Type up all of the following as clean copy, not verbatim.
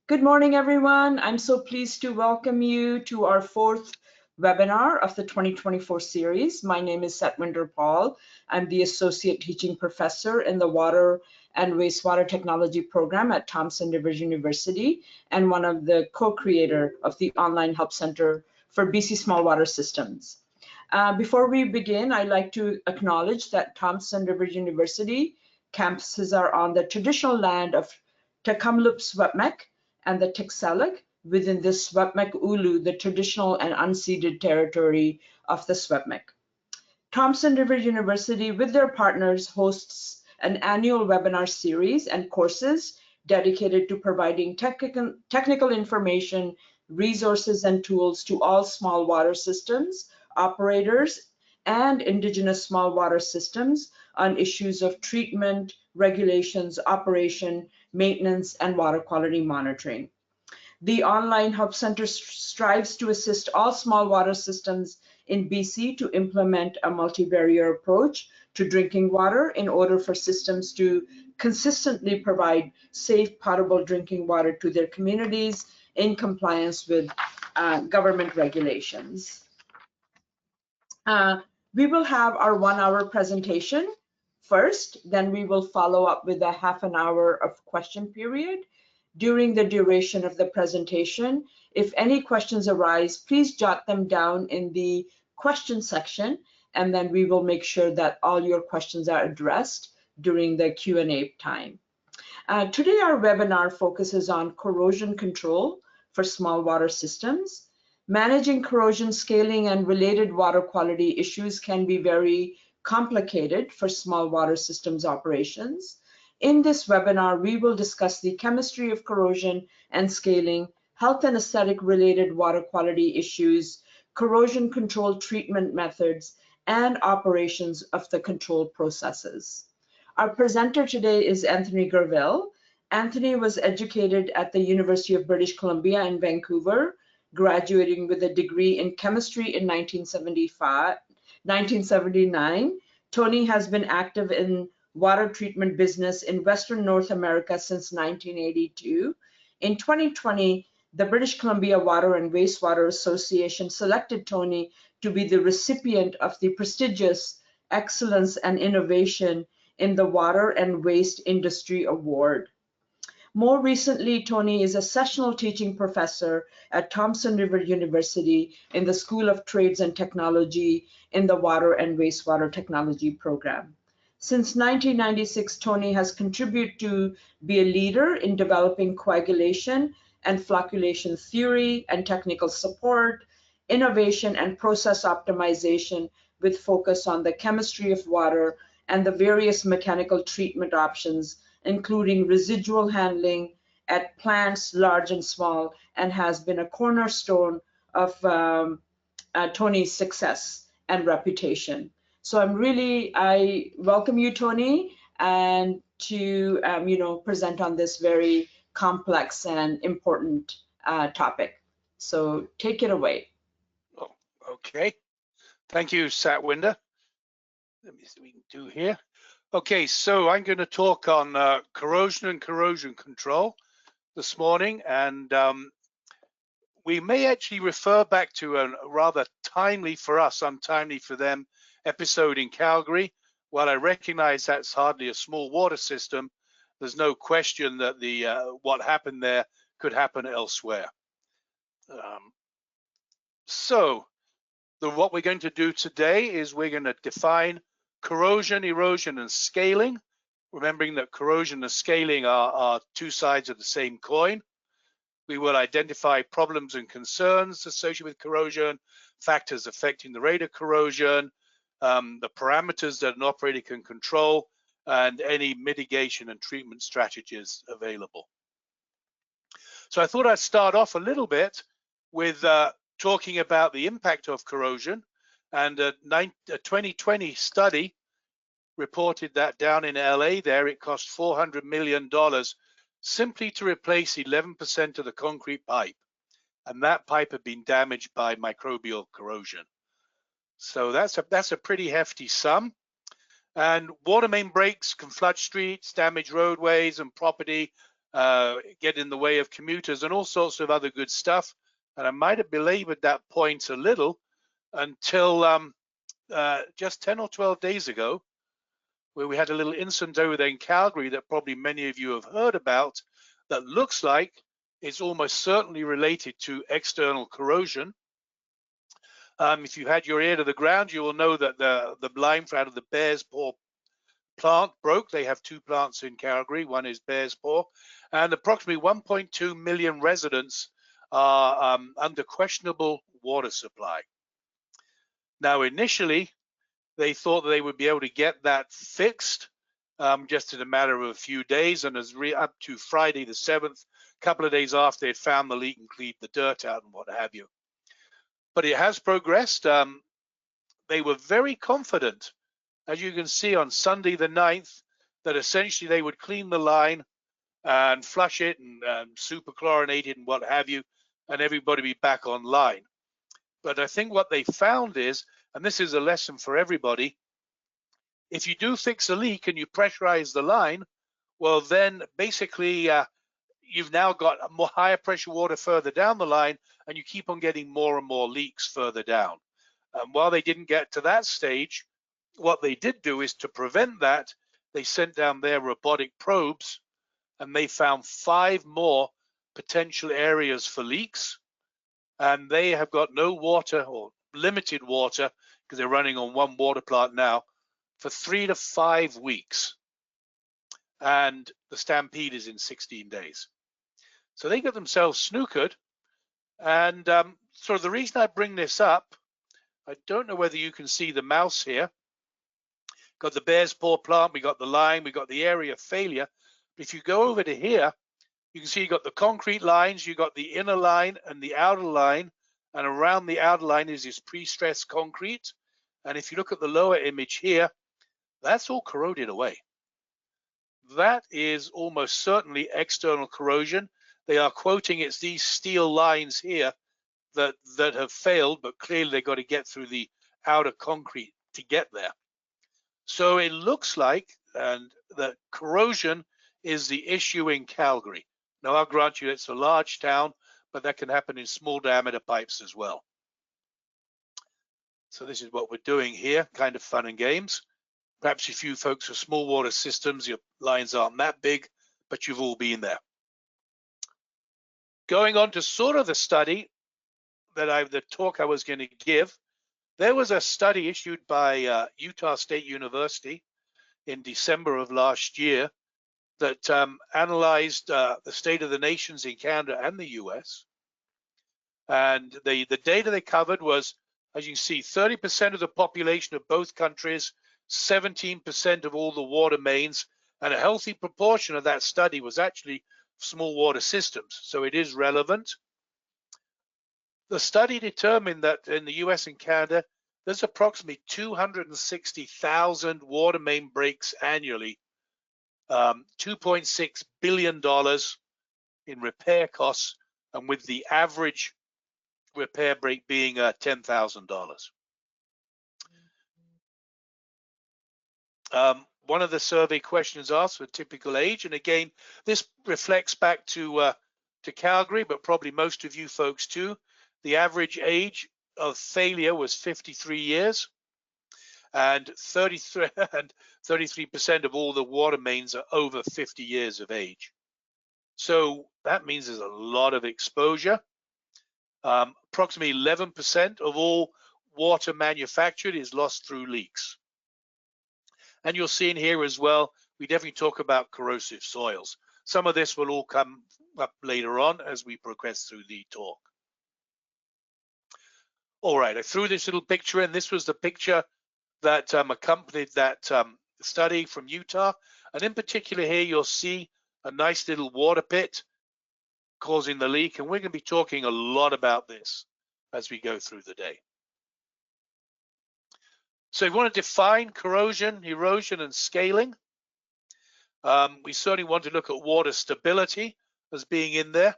Good morning, everyone. I'm so pleased to welcome you to our fourth webinar of the 2024 series. My name is Satwinder Paul. I'm the Associate Teaching Professor in the Water and Wastewater Technology program at Thompson Rivers University and one of the co-creator of the Online Help Center for BC Small Water Systems. Before we begin, I'd like to acknowledge that Thompson Rivers University campuses are on the traditional land of Tk'emlúps Secwépemc and the Tiksaalik within the Secwépemc Ulu, the traditional and unceded territory of the Secwépemc. Thompson Rivers University, with their partners, hosts an annual webinar series and courses dedicated to providing technical information, resources, and tools to all small water systems, operators, and Indigenous small water systems on issues of treatment, regulations, operation, maintenance, and water quality monitoring. The Online Help Center strives to assist all small water systems in BC to implement a multi-barrier approach to drinking water in order for systems to consistently provide safe, potable drinking water to their communities in compliance with government regulations. We will have our 1 hour presentation first, then we will follow up with a half an hour of question period. During the duration of the presentation, if any questions arise, please jot them down in the question section, and then we will make sure that all your questions are addressed during the Q&A time. Today, our webinar focuses on corrosion control for small water systems. Managing corrosion, scaling, and related water quality issues can be very complicated for small water systems operations. In this webinar, we will discuss the chemistry of corrosion and scaling, health and aesthetic related water quality issues, corrosion control treatment methods, and operations of the control processes. Our presenter today is Anthony Greville. Anthony was educated at the University of British Columbia in Vancouver, graduating with a degree in chemistry in 1979. Tony has been active in water treatment business in Western North America since 1982. In 2020, the British Columbia Water and Wastewater Association selected Tony to be the recipient of the prestigious Excellence and Innovation in the Water and Waste Industry Award. More recently, Tony is a sessional teaching professor at Thompson Rivers University in the School of Trades and Technology in the Water and Wastewater Technology program. Since 1996, Tony has contributed to be a leader in developing coagulation and flocculation theory and technical support, innovation and process optimization with focus on the chemistry of water and the various mechanical treatment options, including residual handling at plants large and small, and has been a cornerstone of Tony's success and reputation. So I welcome you, Tony, and to present on this very complex and important topic. So take it away. Oh, okay. Thank you, Satwinder. Let me see what we can do here. Okay, so I'm going to talk on corrosion and corrosion control this morning, and we may actually refer back to a rather timely for us, untimely for them, episode in Calgary. While I recognize that's hardly a small water system, there's no question that the what happened there could happen elsewhere. What we're going to do today is we're going to define corrosion, erosion, and scaling, remembering that corrosion and scaling are two sides of the same coin. We will identify problems and concerns associated with corrosion, factors affecting the rate of corrosion, the parameters that an operator can control, and any mitigation and treatment strategies available. So I thought I'd start off a little bit with talking about the impact of corrosion. And a 2020 study reported that down in LA there, it cost $400 million simply to replace 11% of the concrete pipe. And that pipe had been damaged by microbial corrosion. So that's a pretty hefty sum. And water main breaks can flood streets, damage roadways and property, get in the way of commuters and all sorts of other good stuff. And I might have belabored that point a little until just 10 or 12 days ago, where we had a little incident over there in Calgary that probably many of you have heard about, that looks like it's almost certainly related to external corrosion. If you had your ear to the ground, you will know that the line out of the Bear's Paw plant broke. They have two plants in Calgary. One is Bear's Paw, and approximately 1.2 million residents are under questionable water supply. Now, initially, they thought that they would be able to get that fixed just in a matter of a few days, and as up to Friday the 7th, a couple of days after they'd found the leak and cleaned the dirt out and what have you. But it has progressed. They were very confident, as you can see on Sunday the 9th, that essentially they would clean the line and flush it and superchlorinate it and what have you, and everybody be back online. But I think what they found is, and this is a lesson for everybody, if you do fix a leak and you pressurize the line, well then basically you've now got more higher pressure water further down the line, and you keep on getting more and more leaks further down. While they didn't get to that stage, what they did do is to prevent that, they sent down their robotic probes and they found 5 more potential areas for leaks. And they have got no water or limited water, because they're running on one water plant now, for 3 to 5 weeks. And the stampede is in 16 days. So they got themselves snookered. And so the reason I bring this up, I don't know whether you can see the mouse here. Got the Bear's Paw plant, we got the line, we got the area of failure. But if you go over to here, you can see you got the concrete lines, you got the inner line and the outer line, and around the outer line is this pre-stressed concrete. And if you look at the lower image here, that's all corroded away. That is almost certainly external corrosion. They are quoting it's these steel lines here that have failed, but clearly they've got to get through the outer concrete to get there. So it looks like that corrosion is the issue in Calgary. Now, I'll grant you it's a large town, but that can happen in small diameter pipes as well. So this is what we're doing here, kind of fun and games. Perhaps if you folks with small water systems, your lines aren't that big, but you've all been there. Going on to sort of the study the talk I was going to give, there was a study issued by Utah State University in December of last year that analyzed the state of the nations in Canada and the US. And the data they covered was, as you can see, 30% of the population of both countries, 17% of all the water mains, and a healthy proportion of that study was actually small water systems. So it is relevant. The study determined that in the US and Canada, there's approximately 260,000 water main breaks annually, $2.6 billion in repair costs, and with the average repair break being $10,000. One of the survey questions asked for typical age, and again, this reflects back to Calgary, but probably most of you folks too. The average age of failure was 53 years, and 33% of all the water mains are over 50 years of age. So that means there's a lot of exposure. Approximately 11% of all water manufactured is lost through leaks. And you'll see in here as well, we definitely talk about corrosive soils. Some of this will all come up later on as we progress through the talk. All right, I threw this little picture in. This was the picture that accompanied that study from Utah. And in particular here, you'll see a nice little water pit causing the leak. And we're going to be talking a lot about this as we go through the day. So if you want to define corrosion, erosion, and scaling, we certainly want to look at water stability as being in there.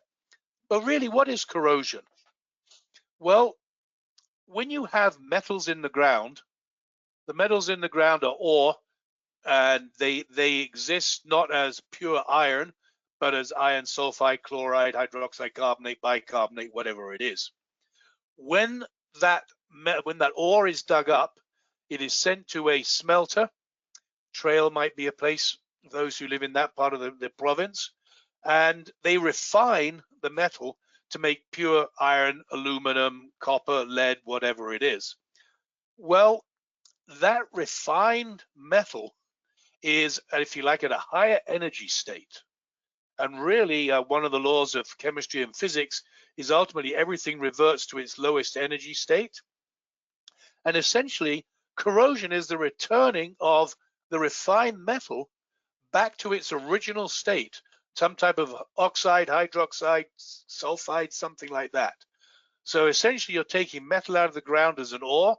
But really, what is corrosion? Well, when you have metals in the ground, the metals in the ground are ore, and they exist not as pure iron, but as iron sulfide, chloride, hydroxide carbonate, bicarbonate, whatever it is. When that ore is dug up, it is sent to a smelter. Trail might be a place, those who live in that part of the province, and they refine the metal to make pure iron, aluminum, copper, lead, whatever it is. Well, that refined metal is, if you like, at a higher energy state. And really, one of the laws of chemistry and physics is ultimately everything reverts to its lowest energy state. And essentially, corrosion is the returning of the refined metal back to its original state, some type of oxide, hydroxide, sulfide, something like that. So essentially, you're taking metal out of the ground as an ore,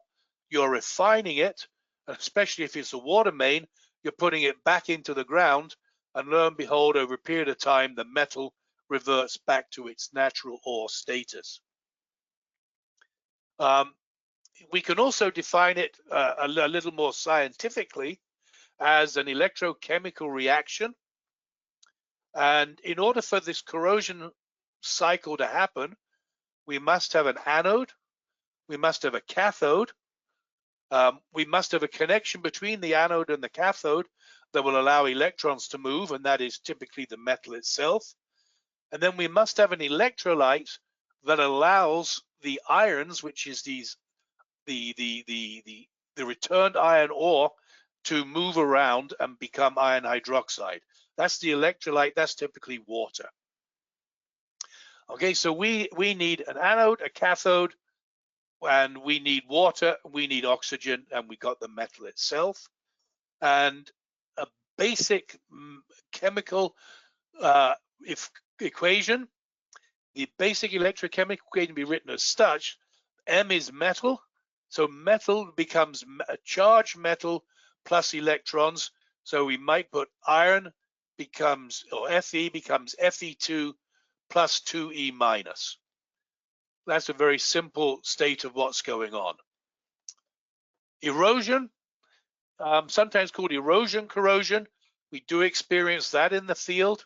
you're refining it, and especially if it's a water main, you're putting it back into the ground, and lo and behold, over a period of time, the metal reverts back to its natural ore status. We can also define it a little more scientifically as an electrochemical reaction. And in order for this corrosion cycle to happen, we must have an anode, we must have a cathode, we must have a connection between the anode and the cathode that will allow electrons to move, and that is typically the metal itself. And then we must have an electrolyte that allows the ions, which is the returned iron ore, to move around and become iron hydroxide. That's the electrolyte, that's typically water. Okay, so we need an anode, a cathode, and we need water, we need oxygen, and we got the metal itself. And a basic chemical equation, the basic electrochemical equation can be written as such. M is metal, so metal becomes a charged metal plus electrons. So we might put iron becomes, or Fe becomes Fe2 plus 2E minus. That's a very simple state of what's going on. Erosion, sometimes called erosion corrosion. We do experience that in the field.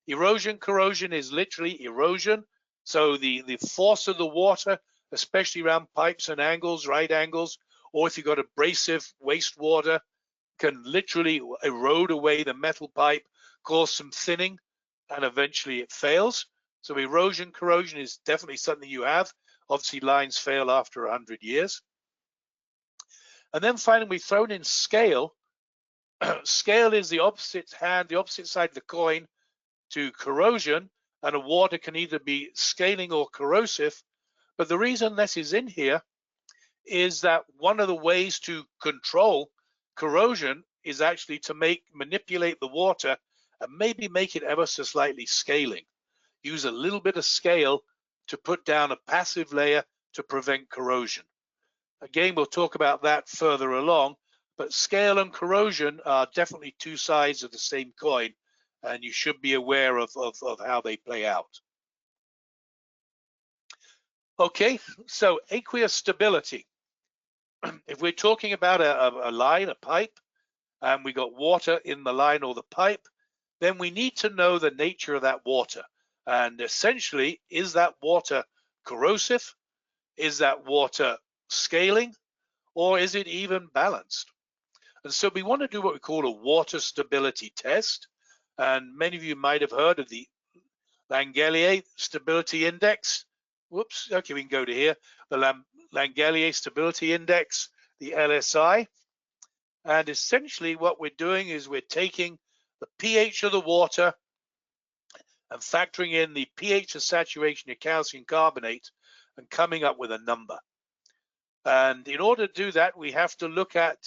Erosion corrosion is literally erosion. So the force of the water, especially around pipes and angles, right angles, or if you've got abrasive wastewater, can literally erode away the metal pipe, cause some thinning, and eventually it fails. So erosion corrosion is definitely something you have. Obviously, lines fail after 100 years. And then finally, we've thrown in scale. Scale is the opposite side of the coin to corrosion, and a water can either be scaling or corrosive. But the reason this is in here is that one of the ways to control corrosion is actually to manipulate the water and maybe make it ever so slightly scaling. Use a little bit of scale to put down a passive layer to prevent corrosion. Again, we'll talk about that further along, but scale and corrosion are definitely two sides of the same coin, and you should be aware of how they play out. Okay, so aqueous stability. If we're talking about a line, a pipe, and we got water in the line or the pipe, then we need to know the nature of that water. And essentially, is that water corrosive? Is that water scaling? Or is it even balanced? And so we want to do what we call a water stability test. And many of you might have heard of the Langelier Stability Index. Whoops, okay, we can go to here. The Langelier Stability Index, the LSI. And essentially what we're doing is we're taking the pH of the water and factoring in the pH of saturation of calcium carbonate and coming up with a number. And in order to do that, we have to look at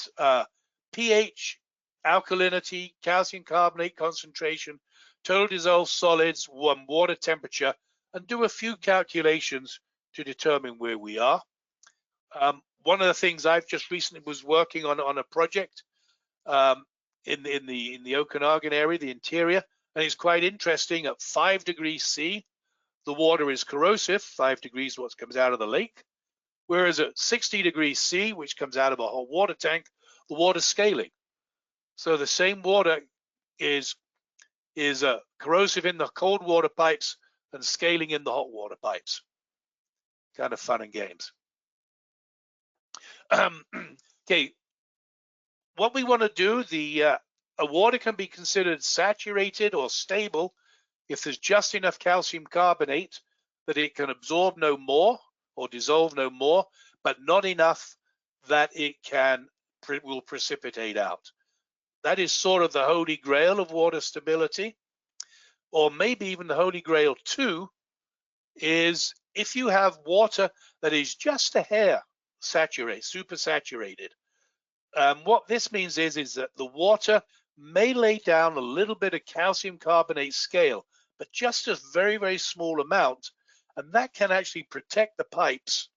pH, alkalinity, calcium carbonate concentration, total dissolved solids, water temperature, and do a few calculations to determine where we are. One of the things I've just recently was working on a project in the Okanagan area, the interior, and it's quite interesting. At 5 degrees C, the water is corrosive. 5 degrees, what comes out of the lake. Whereas at 60 degrees C, which comes out of a hot water tank, the water's scaling. So the same water is corrosive in the cold water pipes and scaling in the hot water pipes. Kind of fun and games. Okay, what we want to do, a water can be considered saturated or stable if there's just enough calcium carbonate that it can absorb no more or dissolve no more, but not enough that it will precipitate out. That is sort of the holy grail of water stability, or maybe even the holy grail too, is if you have water that is just a hair saturated, super saturated. What this means is that the water may lay down a little bit of calcium carbonate scale, but just a very, very small amount, and that can actually protect the pipes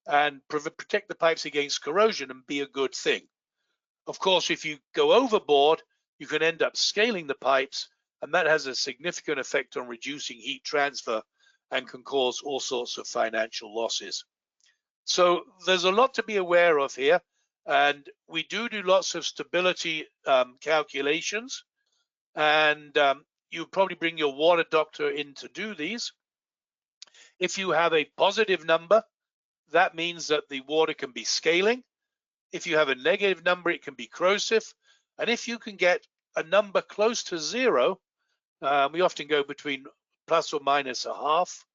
and protect the pipes against corrosion and be a good thing. Of course, if you go overboard, you can end up scaling the pipes, and that has a significant effect on reducing heat transfer and can cause all sorts of financial losses. So there's a lot to be aware of here, and we do lots of stability calculations, and you probably bring your water doctor in to do these. If you have a positive number, that means that the water can be scaling. If you have a negative number, it can be corrosive. And if you can get a number close to zero, we often go between plus or minus a half,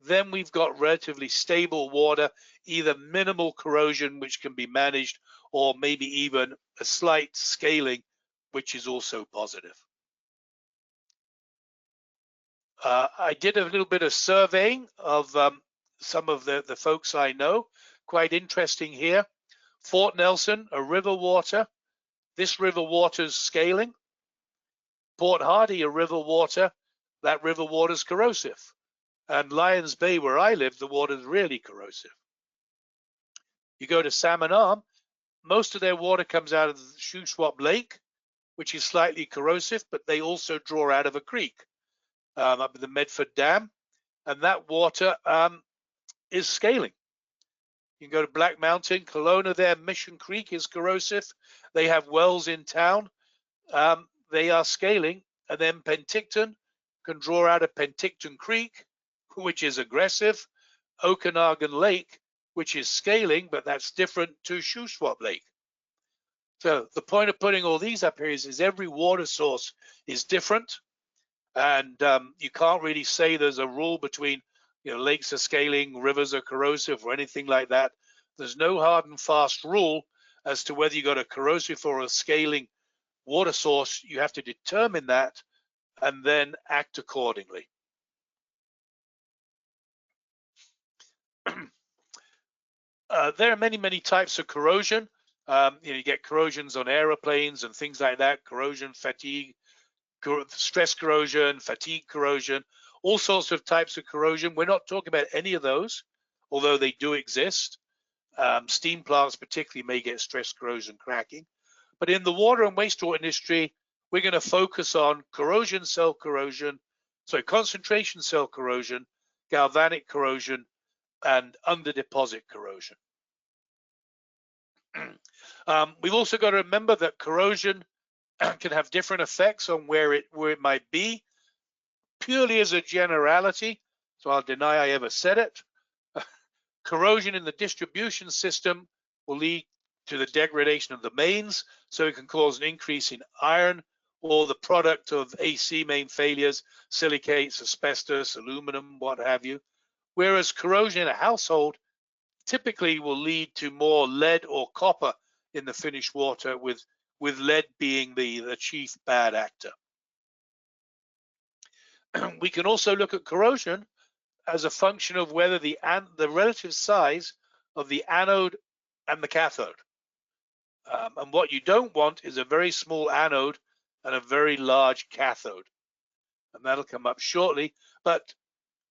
then we've got relatively stable water, either minimal corrosion, which can be managed, or maybe even a slight scaling, which is also positive. I did a little bit of surveying of some of the folks I know. Quite interesting here. Fort Nelson, a river water. This river water's scaling. Port Hardy, a river water. That river water's corrosive. And Lions Bay, where I live, the water's really corrosive. You go to Salmon Arm, most of their water comes out of the Shuswap Lake, which is slightly corrosive, but they also draw out of a creek up at the Medford Dam, and that water is scaling. You can go to Black Mountain, Kelowna there, Mission Creek is corrosive. They have wells in town. They are scaling. And then Penticton can draw out of Penticton Creek, which is aggressive. Okanagan Lake, which is scaling, but that's different to Shuswap Lake. So the point of putting all these up here is every water source is different. And you can't really say there's a rule between, lakes are scaling, rivers are corrosive, or anything like that. There's no hard and fast rule as to whether you got a corrosive or a scaling water source. You have to determine that and then act accordingly. There are many, many types of corrosion. You get corrosions on aeroplanes and things like that, corrosion, fatigue, stress corrosion, fatigue corrosion, all sorts of types of corrosion. We're not talking about any of those, although they do exist. Steam plants particularly may get stress corrosion cracking. But in the water and wastewater industry, we're going to focus on concentration cell corrosion, galvanic corrosion, and under deposit corrosion. We've also got to remember that corrosion can have different effects on where it might be. Purely as a generality, so I'll deny I ever said it, corrosion in the distribution system will lead to the degradation of the mains, so it can cause an increase in iron or the product of AC main failures, silicates, asbestos, aluminum, what have you. Whereas corrosion in a household typically will lead to more lead or copper in the finished water, with lead being the chief bad actor. We can also look at corrosion as a function of whether the relative size of the anode and the cathode. And what you don't want is a very small anode and a very large cathode. And that'll come up shortly. But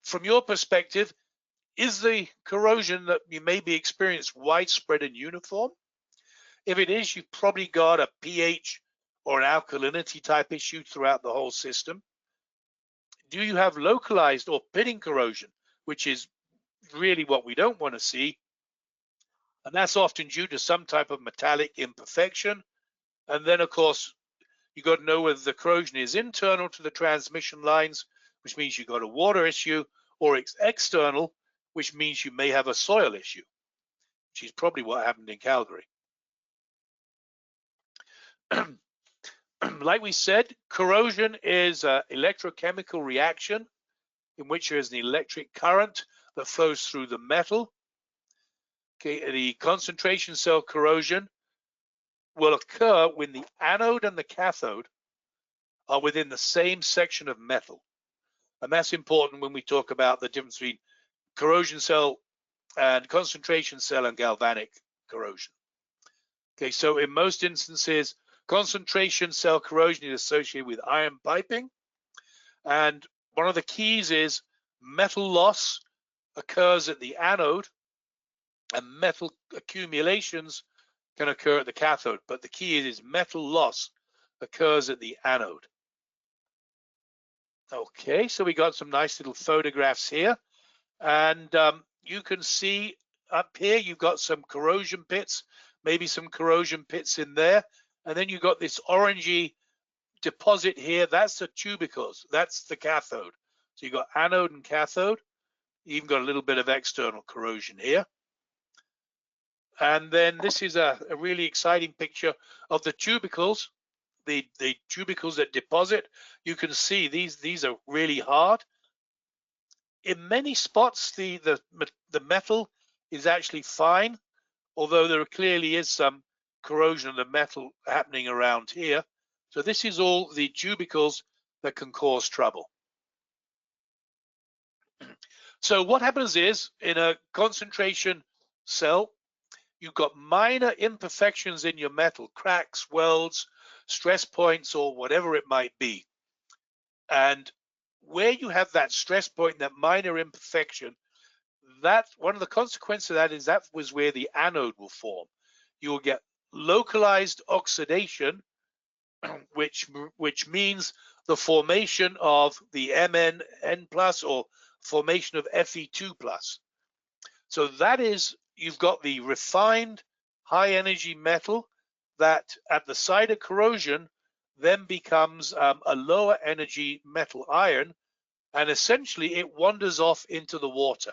from your perspective, is the corrosion that you may be experiencing widespread and uniform? If it is, you've probably got a pH or an alkalinity type issue throughout the whole system. Do you have localized or pitting corrosion, which is really what we don't want to see? And that's often due to some type of metallic imperfection. And then, of course, You got to know whether the corrosion is internal to the transmission lines, which means you've got a water issue, or it's external, which means you may have a soil issue, which is probably what happened in Calgary. Like we said, corrosion is an electrochemical reaction in which there is an electric current that flows through the metal. Okay, the concentration cell corrosion will occur when the anode and the cathode are within the same section of metal. And that's important when we talk about the difference between corrosion cell and concentration cell and galvanic corrosion. Okay, so in most instances, concentration cell corrosion is associated with iron piping. And one of the keys is metal loss occurs at the anode and metal accumulations can occur at the cathode. But the key is metal loss occurs at the anode. Okay, so we got some nice little photographs here. And you can see up here, you've got some corrosion pits, maybe some corrosion pits in there. And then you've got this orangey deposit here. That's the tubercles. That's the cathode. So you've got anode and cathode. You even got a little bit of external corrosion here. And then this is a really exciting picture of the tubercles, the tubercles that deposit. You can see these are really hard. In many spots, the metal is actually fine, although there clearly is some corrosion of the metal happening around here. So this is all the tubercles that can cause trouble. So what happens is, in a concentration cell, you've got minor imperfections in your metal, cracks, welds, stress points, or whatever it might be. And where you have that stress point, that minor imperfection, that one of the consequences of that is that was where the anode will form. You will get localized oxidation, which means the formation of the MnN plus or formation of Fe2 plus. So that is, you've got the refined high energy metal that at the site of corrosion then becomes a lower energy metal iron, and essentially it wanders off into the water.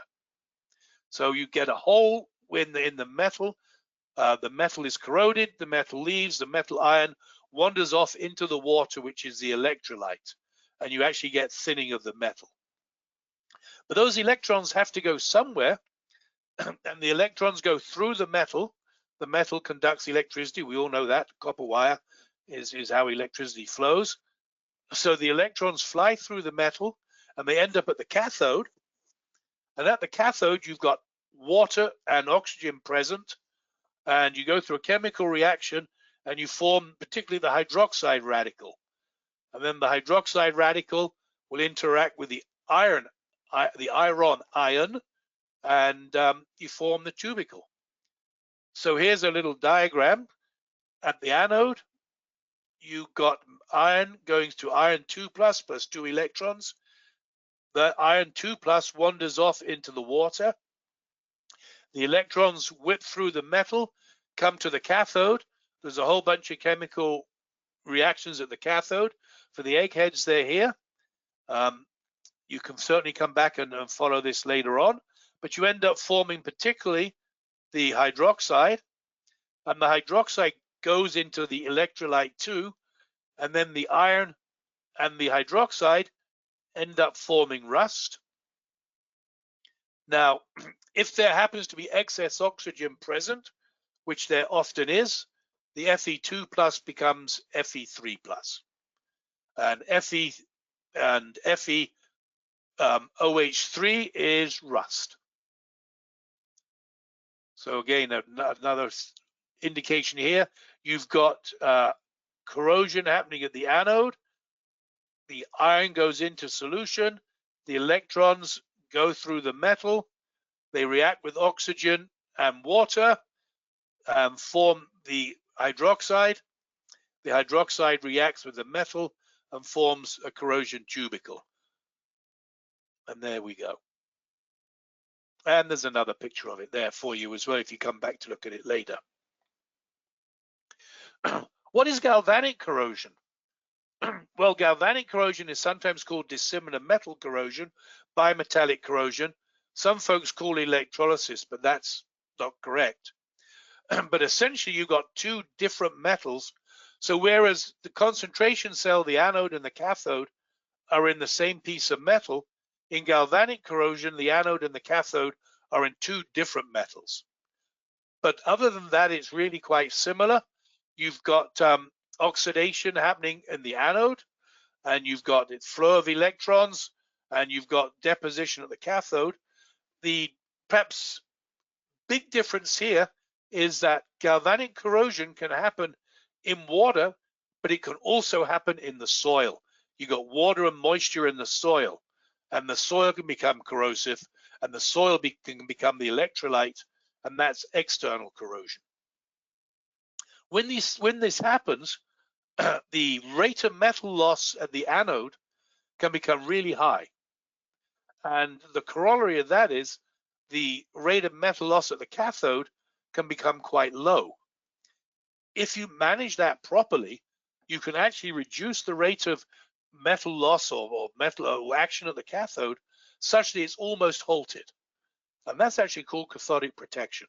So you get a hole in the metal. The metal is corroded, the metal leaves, the metal iron wanders off into the water, which is the electrolyte, and you actually get thinning of the metal. But those electrons have to go somewhere, and the electrons go through the metal. The metal conducts electricity. We all know that. Copper wire is how electricity flows. So the electrons fly through the metal, and they end up at the cathode. And at the cathode, you've got water and oxygen present, and you go through a chemical reaction, and you form particularly the hydroxide radical. And then the hydroxide radical will interact with the iron ion, and you form the tubercle. So here's a little diagram. At the anode, you've got iron going to iron 2 plus 2 electrons. The iron 2 plus wanders off into the water. The electrons whip through the metal, come to the cathode. There's a whole bunch of chemical reactions at the cathode. For the eggheads, they're here. You can certainly come back and follow this later on, but you end up forming particularly the hydroxide, and the hydroxide goes into the electrolyte too, and then the iron and the hydroxide end up forming rust. Now, if there happens to be excess oxygen present, which there often is, the Fe2 plus becomes Fe3 plus, and OH3 is rust. So again, another indication here, you've got corrosion happening at the anode. The iron goes into solution. The electrons go through the metal. They react with oxygen and water, form the hydroxide. The hydroxide reacts with the metal and forms a corrosion tubercle. And there we go. And there's another picture of it there for you as well if you come back to look at it later. What is galvanic corrosion? Well, galvanic corrosion is sometimes called dissimilar metal corrosion, bimetallic corrosion. Some folks call it electrolysis, but that's not correct. But essentially, you've got two different metals. So whereas the concentration cell, the anode and the cathode, are in the same piece of metal, in galvanic corrosion, the anode and the cathode are in two different metals. But other than that, it's really quite similar. You've got oxidation happening in the anode, and you've got its flow of electrons, and you've got deposition at the cathode. The perhaps big difference here is that galvanic corrosion can happen in water, but it can also happen in the soil. You've got water and moisture in the soil, and the soil can become corrosive, and the soil can become the electrolyte, and that's external corrosion. When this happens, the rate of metal loss at the anode can become really high. And the corollary of that is the rate of metal loss at the cathode can become quite low. If you manage that properly, you can actually reduce the rate of metal loss or metal action at the cathode such that it's almost halted. And that's actually called cathodic protection.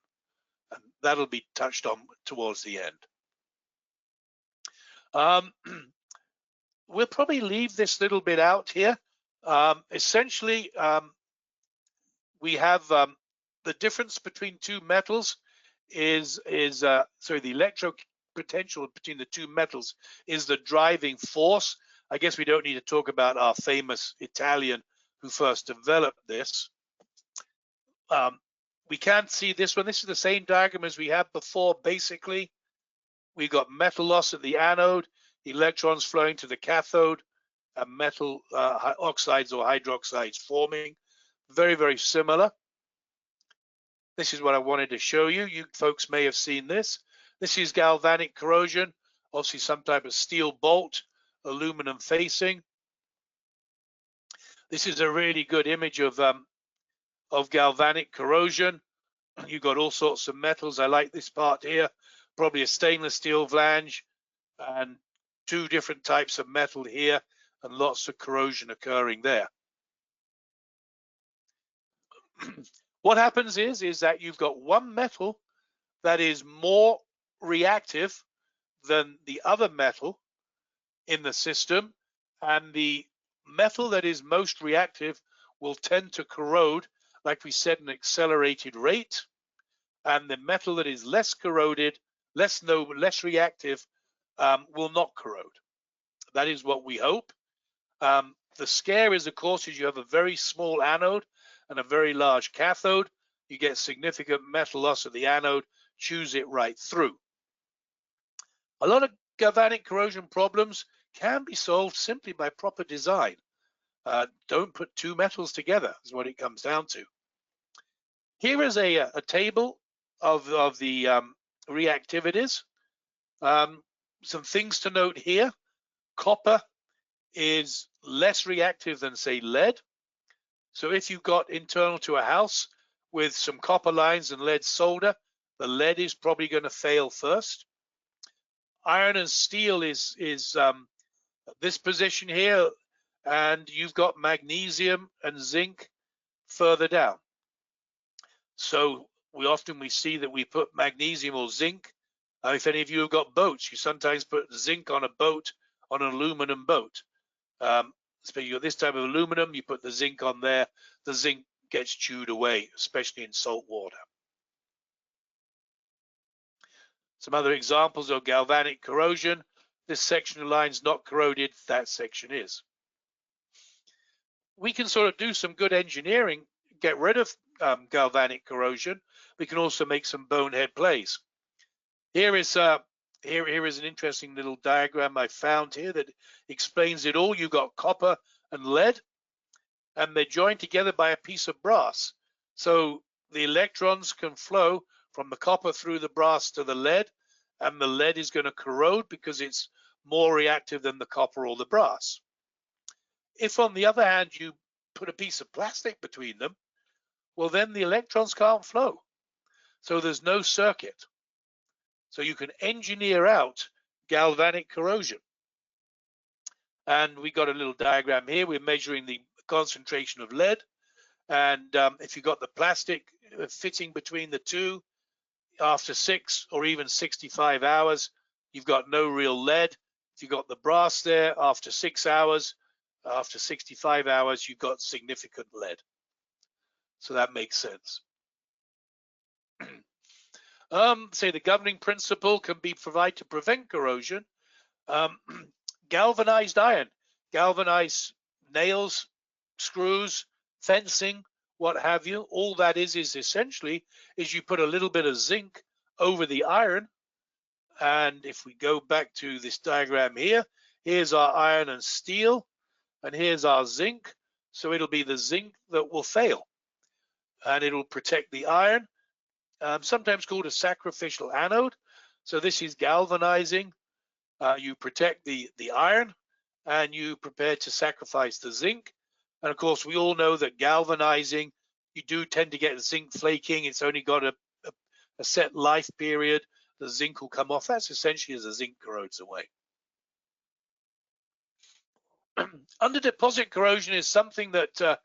And that'll be touched on towards the end. We'll probably leave this little bit out here. Essentially, we have the difference between two metals the electric potential between the two metals is the driving force. I guess we don't need to talk about our famous Italian who first developed this. We can't see this one. This is the same diagram as we had before. Basically, we've got metal loss at the anode, electrons flowing to the cathode, and metal oxides or hydroxides forming. Very, very similar. This is what I wanted to show you. You folks may have seen this. This is galvanic corrosion, obviously some type of steel bolt, aluminum facing. This is a really good image of galvanic corrosion. You've got all sorts of metals. I like this part here, probably a stainless steel flange and two different types of metal here and lots of corrosion occurring there. What happens is that you've got one metal that is more reactive than the other metal in the system, and the metal that is most reactive will tend to corrode, like we said, an accelerated rate, and the metal that is less corroded, less reactive, will not corrode. That is what we hope. The scare is, of course, is you have a very small anode and a very large cathode. You get significant metal loss at the anode, chews it right through. A lot of galvanic corrosion problems can be solved simply by proper design. Don't put two metals together is what it comes down to. Here is a table of the reactivities. Some things to note here. Copper is less reactive than, say, lead. So if you've got internal to a house with some copper lines and lead solder, the lead is probably going to fail first. Iron and steel is this position here, and you've got magnesium and zinc further down. So we see that we put magnesium or zinc. If any of you have got boats, you sometimes put zinc on a boat, on an aluminum boat. Especially this type of aluminum, you put the zinc on there, the zinc gets chewed away, especially in salt water. Some other examples of galvanic corrosion. This section of the line is not corroded, that section is. We can sort of do some good engineering, get rid of galvanic corrosion. We can also make some bonehead plays. Here is an interesting little diagram I found here that explains it all. You've got copper and lead, and they're joined together by a piece of brass. So the electrons can flow from the copper through the brass to the lead, and the lead is going to corrode because it's more reactive than the copper or the brass. If, on the other hand, you put a piece of plastic between them, well, then the electrons can't flow. So there's no circuit. So you can engineer out galvanic corrosion. And we got a little diagram here. We're measuring the concentration of lead. And if you've got the plastic fitting between the two, after 6 or even 65 hours, you've got no real lead. If you've got the brass there, after 6 hours, after 65 hours, you've got significant lead. So that makes sense. Say the governing principle can be provided to prevent corrosion. Galvanized iron, galvanized nails, screws, fencing, what have you. All that is essentially is you put a little bit of zinc over the iron. And if we go back to this diagram here, here's our iron and steel, and here's our zinc. So it'll be the zinc that will fail, and it'll protect the iron, sometimes called a sacrificial anode. So this is galvanizing. You protect the iron, and you prepare to sacrifice the zinc. And of course, we all know that galvanizing, you do tend to get zinc flaking. It's only got a set life period. The zinc will come off. That's essentially as the zinc corrodes away. Under deposit corrosion is something that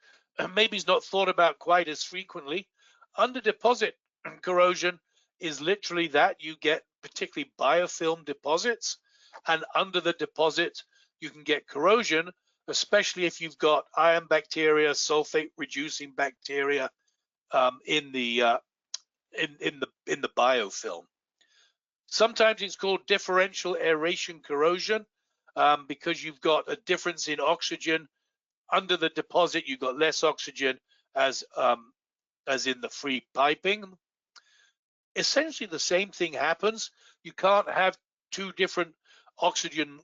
maybe is not thought about quite as frequently. Under deposit corrosion is literally that you get particularly biofilm deposits, and under the deposit you can get corrosion, especially if you've got iron bacteria, sulfate reducing bacteria in the biofilm. Sometimes it's called differential aeration corrosion because you've got a difference in oxygen. Under the deposit, you've got less oxygen as in the free piping. Essentially, the same thing happens. You can't have two different oxygen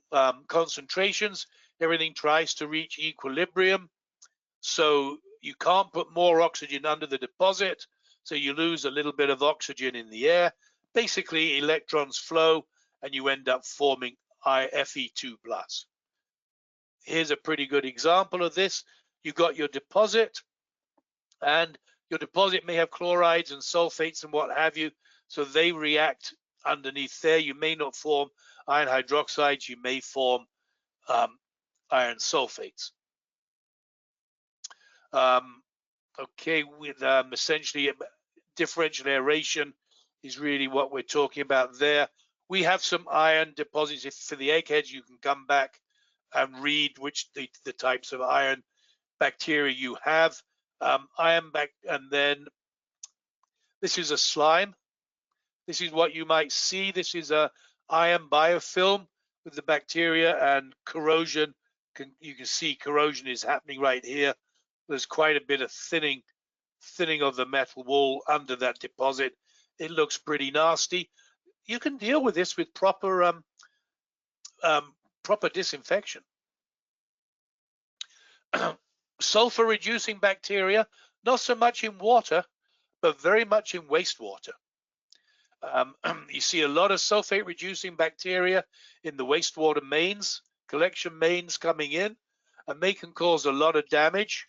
concentrations. Everything tries to reach equilibrium. So you can't put more oxygen under the deposit. So you lose a little bit of oxygen in the air. Basically, electrons flow and you end up forming Fe2+. Here's a pretty good example of this. You've got your deposit, and your deposit may have chlorides and sulfates and what have you. So they react underneath there. You may not form iron hydroxides. You may form iron sulfates. Okay, with essentially differential aeration is really what we're talking about there. We have some iron deposits. If for the eggheads, you can come back and read which the types of iron bacteria you have. And then this is a slime. This is what you might see. This is a iron biofilm with the bacteria and corrosion. You can see corrosion is happening right here. There's quite a bit of thinning of the metal wall under that deposit. It looks pretty nasty. You can deal with this with proper disinfection. Sulfur reducing bacteria, not so much in water, but very much in wastewater. You see a lot of sulfate reducing bacteria in the wastewater mains, collection mains coming in, and they can cause a lot of damage.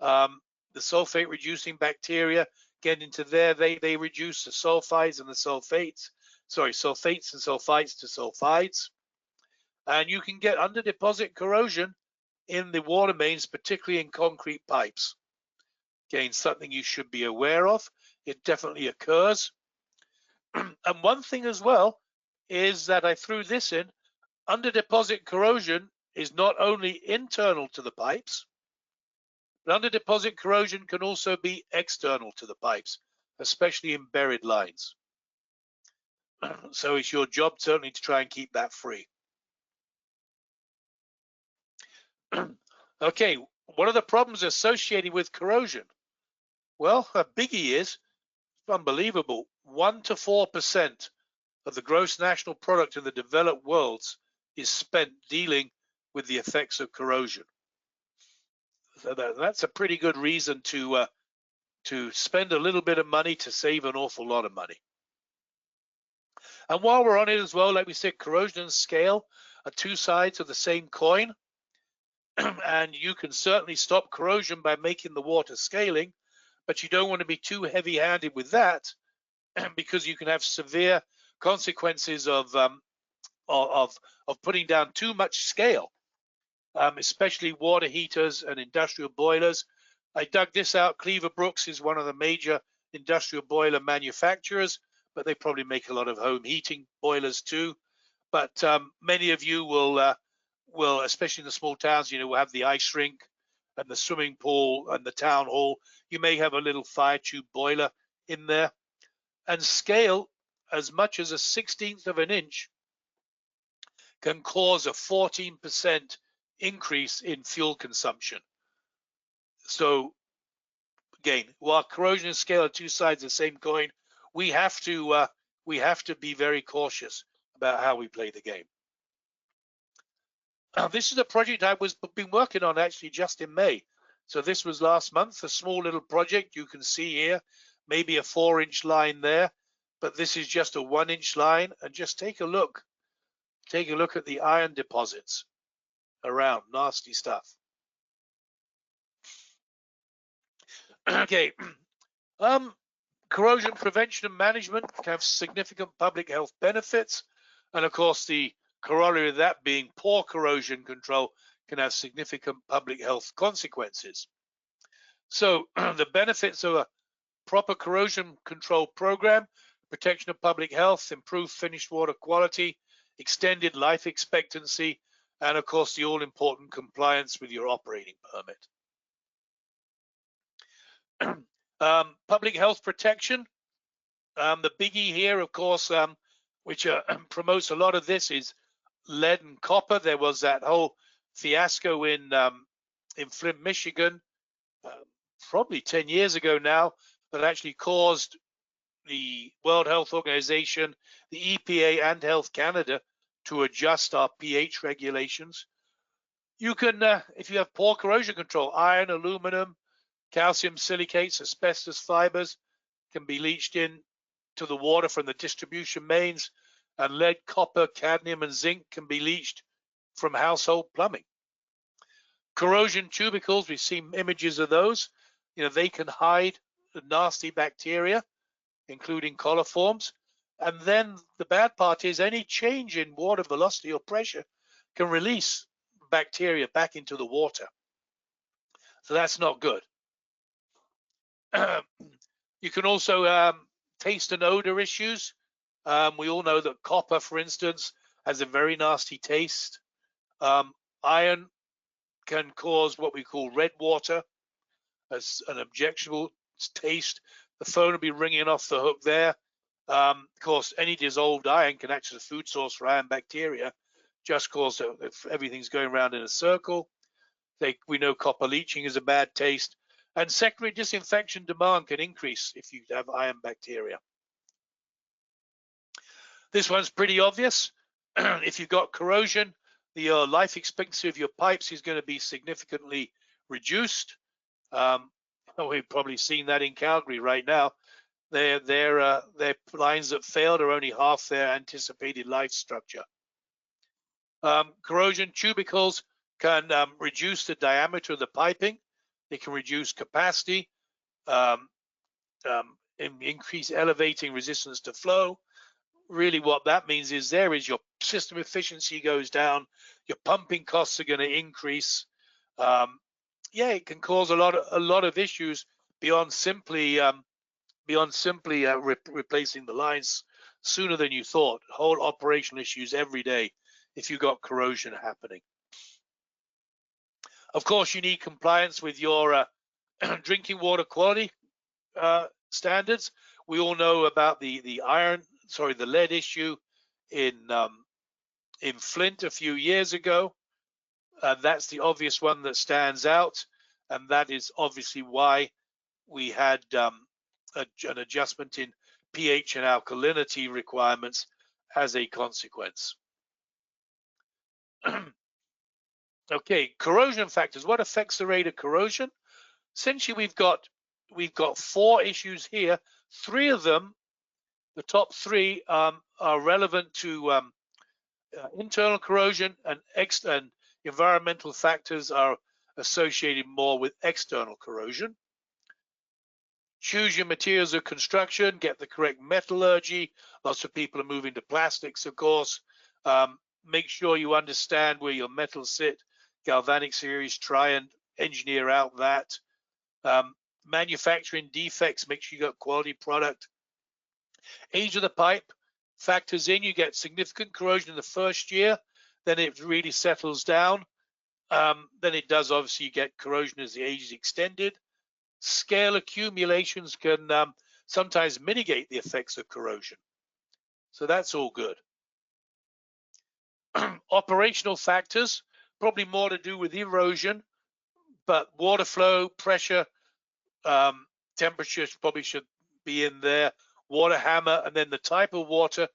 The sulfate reducing bacteria get into there, they reduce the sulfides and the sulfates, sulfates and sulfites to sulfides. And you can get under deposit corrosion in the water mains, particularly in concrete pipes. Again, something you should be aware of. It definitely occurs. And one thing as well is that I threw this in. Under deposit corrosion is not only internal to the pipes, but under deposit corrosion can also be external to the pipes, especially in buried lines. So it's your job certainly to try and keep that free. Okay, what are the problems associated with corrosion? Well, a biggie is, it's unbelievable, 1 to 4% of the gross national product in the developed worlds is spent dealing with the effects of corrosion. So that's a pretty good reason to spend a little bit of money to save an awful lot of money. And while we're on it as well, like we said, corrosion and scale are two sides of the same coin. And you can certainly stop corrosion by making the water scaling, but you don't want to be too heavy-handed with that because you can have severe consequences of putting down too much scale. especially water heaters and industrial boilers. I dug this out. Cleaver Brooks is one of the major industrial boiler manufacturers, but they probably make a lot of home heating boilers too. But many of you will, especially in the small towns, will have the ice rink and the swimming pool and the town hall. You may have a little fire tube boiler in there. And scale, as much as a 1/16 of an inch, can cause a 14% increase in fuel consumption. So again, while corrosion and scale are two sides of the same coin, we have to be very cautious about how we play the game. This is a project I was been working on actually just in May. So this was last month, a small little project you can see here, maybe a 4-inch line there, but this is just a 1-inch line. And just take a look at the iron deposits around, nasty stuff. Okay, corrosion prevention and management can have significant public health benefits, and of course the corollary of that being poor corrosion control can have significant public health consequences. So the benefits of a proper corrosion control program: protection of public health, improved finished water quality, extended life expectancy, and of course the all-important compliance with your operating permit. Public health protection, the biggie here, of course, which promotes a lot of this, is lead and copper. There was that whole fiasco in Flint, Michigan, probably 10 years ago now, that actually caused the World Health Organization, the EPA, and Health Canada to adjust our pH regulations. You can, if you have poor corrosion control, iron, aluminum, calcium silicates, asbestos fibers can be leached in to the water from the distribution mains, and lead, copper, cadmium, and zinc can be leached from household plumbing. Corrosion tubicles, we've seen images of those. They can hide the nasty bacteria, including coliforms. And then the bad part is any change in water velocity or pressure can release bacteria back into the water. So that's not good. You can also taste and odor issues. We all know that copper, for instance, has a very nasty taste. Iron can cause what we call red water, as an objectionable taste. The phone will be ringing off the hook there. Of course, any dissolved iron can act as a food source for iron bacteria, just cause if everything's going around in a circle. We know copper leaching is a bad taste. And secondary disinfection demand can increase if you have iron bacteria. This one's pretty obvious. If you've got corrosion, the life expectancy of your pipes is going to be significantly reduced. We've probably seen that in Calgary right now. Their lines that failed are only half their anticipated life structure. Corrosion tubicles can reduce the diameter of the piping. They can reduce capacity, increase elevating resistance to flow. Really what that means is your system efficiency goes down, your pumping costs are going to increase. It can cause a lot of issues beyond simply replacing the lines sooner than you thought. Whole operational issues every day if you've got corrosion happening. Of course, you need compliance with your drinking water quality standards. We all know about the lead issue in Flint a few years ago. That's the obvious one that stands out, and that is obviously why we had an adjustment in pH and alkalinity requirements as a consequence. Okay, corrosion factors. What affects the rate of corrosion? Essentially, we've got 4 issues here. 3 of them, the top 3, are relevant to internal corrosion, and environmental factors are associated more with external corrosion. Choose your materials of construction, get the correct metallurgy. Lots of people are moving to plastics, of course. Make sure you understand where your metals sit galvanic series, try and engineer out that. Manufacturing defects, make sure you got quality product. Age of the pipe factors in. You get significant corrosion in the first year, then it really settles down. Then it does, obviously, you get corrosion as the age is extended. Scale accumulations can sometimes mitigate the effects of corrosion. So that's all good. Operational factors, probably more to do with erosion, but water flow, pressure, temperature probably should be in there. Water hammer, and then the type of water.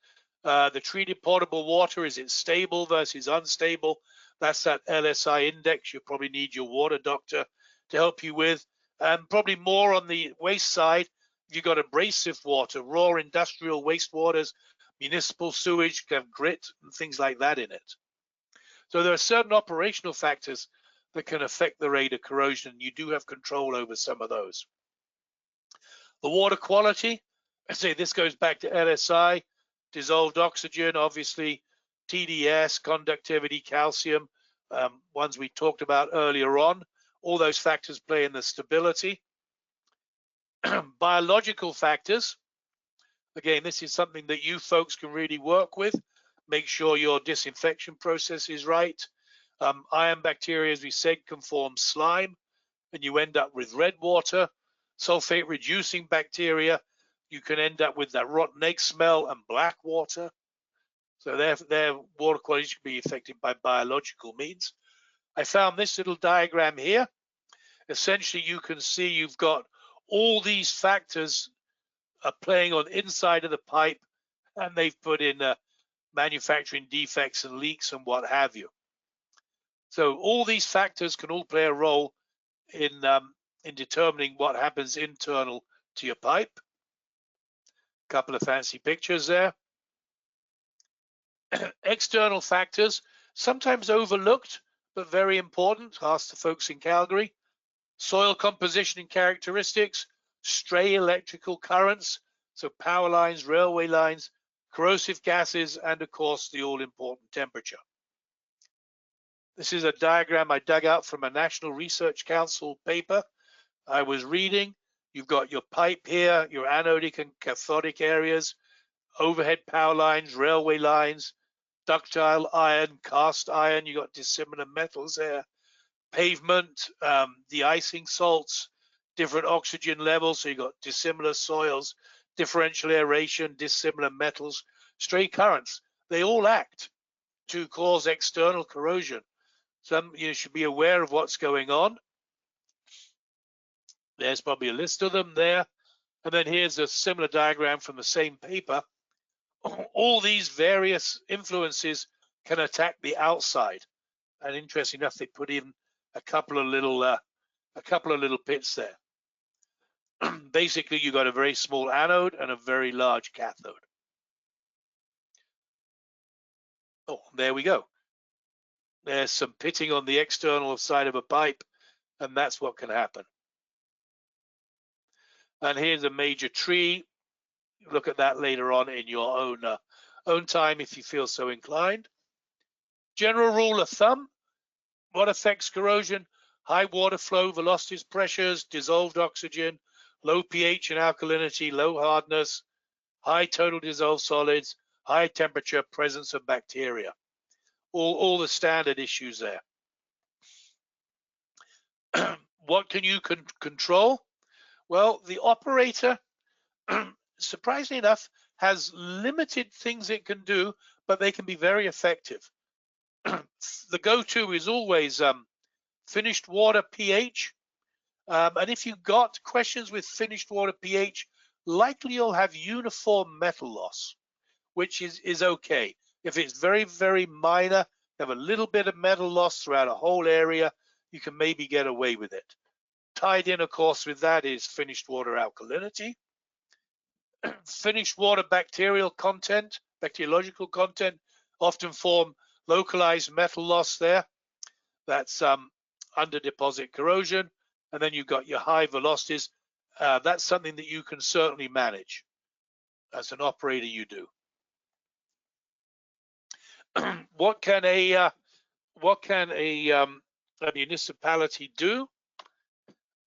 The treated potable water, is it stable versus unstable? That's that LSI index you probably need your water doctor to help you with. And probably more on the waste side, you've got abrasive water, raw industrial wastewaters, municipal sewage, have grit and things like that in it. So there are certain operational factors that can affect the rate of corrosion. You do have control over some of those. The water quality, I say this goes back to LSI, dissolved oxygen, obviously TDS, conductivity, calcium, ones we talked about earlier on. All those factors play in the stability. Biological factors, again, this is something that you folks can really work with. Make sure your disinfection process is right. Iron bacteria, as we said, can form slime, and you end up with red water. Sulfate reducing bacteria, you can end up with that rotten egg smell and black water. So their water quality can be affected by biological means. I found this little diagram here. Essentially, you can see you've got all these factors playing on inside of the pipe, and they've put in manufacturing defects and leaks and what have you. So all these factors can all play a role in determining what happens internal to your pipe. Couple of fancy pictures there. External factors, sometimes overlooked, but very important. Ask the folks in Calgary. Soil composition and characteristics, stray electrical currents, so power lines, railway lines, corrosive gases, and of course the all-important temperature. This is a diagram I dug out from a National Research Council paper I was reading. You've got your pipe here, your anodic and cathodic areas, overhead power lines, railway lines, ductile iron, cast iron, you've got dissimilar metals there, pavement, de-icing salts, different oxygen levels, so you've got dissimilar soils, differential aeration, dissimilar metals, stray currents. They all act to cause external corrosion. You should be aware of what's going on. There's probably a list of them there. And then here's a similar diagram from the same paper. All these various influences can attack the outside. And interesting enough, they put in a couple of little pits there. Basically, you've got a very small anode and a very large cathode. Oh, there we go. There's some pitting on the external side of a pipe, and that's what can happen. And here's a major tree. Look at that later on in your own time if you feel so inclined. General rule of thumb, what affects corrosion? High water flow, velocities, pressures, dissolved oxygen, low pH and alkalinity, low hardness, high total dissolved solids, high temperature, presence of bacteria. All the standard issues there. What can you control? Well, the operator, surprisingly enough, has limited things it can do, but they can be very effective. The go-to is always finished water pH. And if you've got questions with finished water pH, likely you'll have uniform metal loss, which is okay. If it's very, very minor, have a little bit of metal loss throughout a whole area, you can maybe get away with it. Tied in, of course, with that is finished water alkalinity. Finished water bacterial content, bacteriological content, often form localized metal loss there. That's under deposit corrosion. And then you've got your high velocities. That's something that you can certainly manage. As an operator, you do. What can a a municipality do?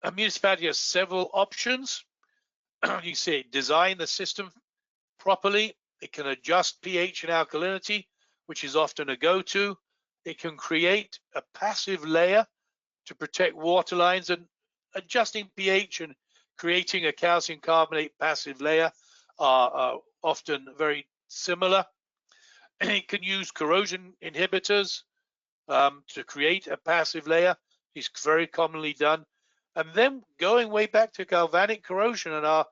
A municipality has several options. You say design the system properly. It can adjust pH and alkalinity, which is often a go-to. It can create a passive layer to protect water lines, and adjusting pH and creating a calcium carbonate passive layer are often very similar. It can use corrosion inhibitors to create a passive layer. It's very commonly done. And then going way back to galvanic corrosion and our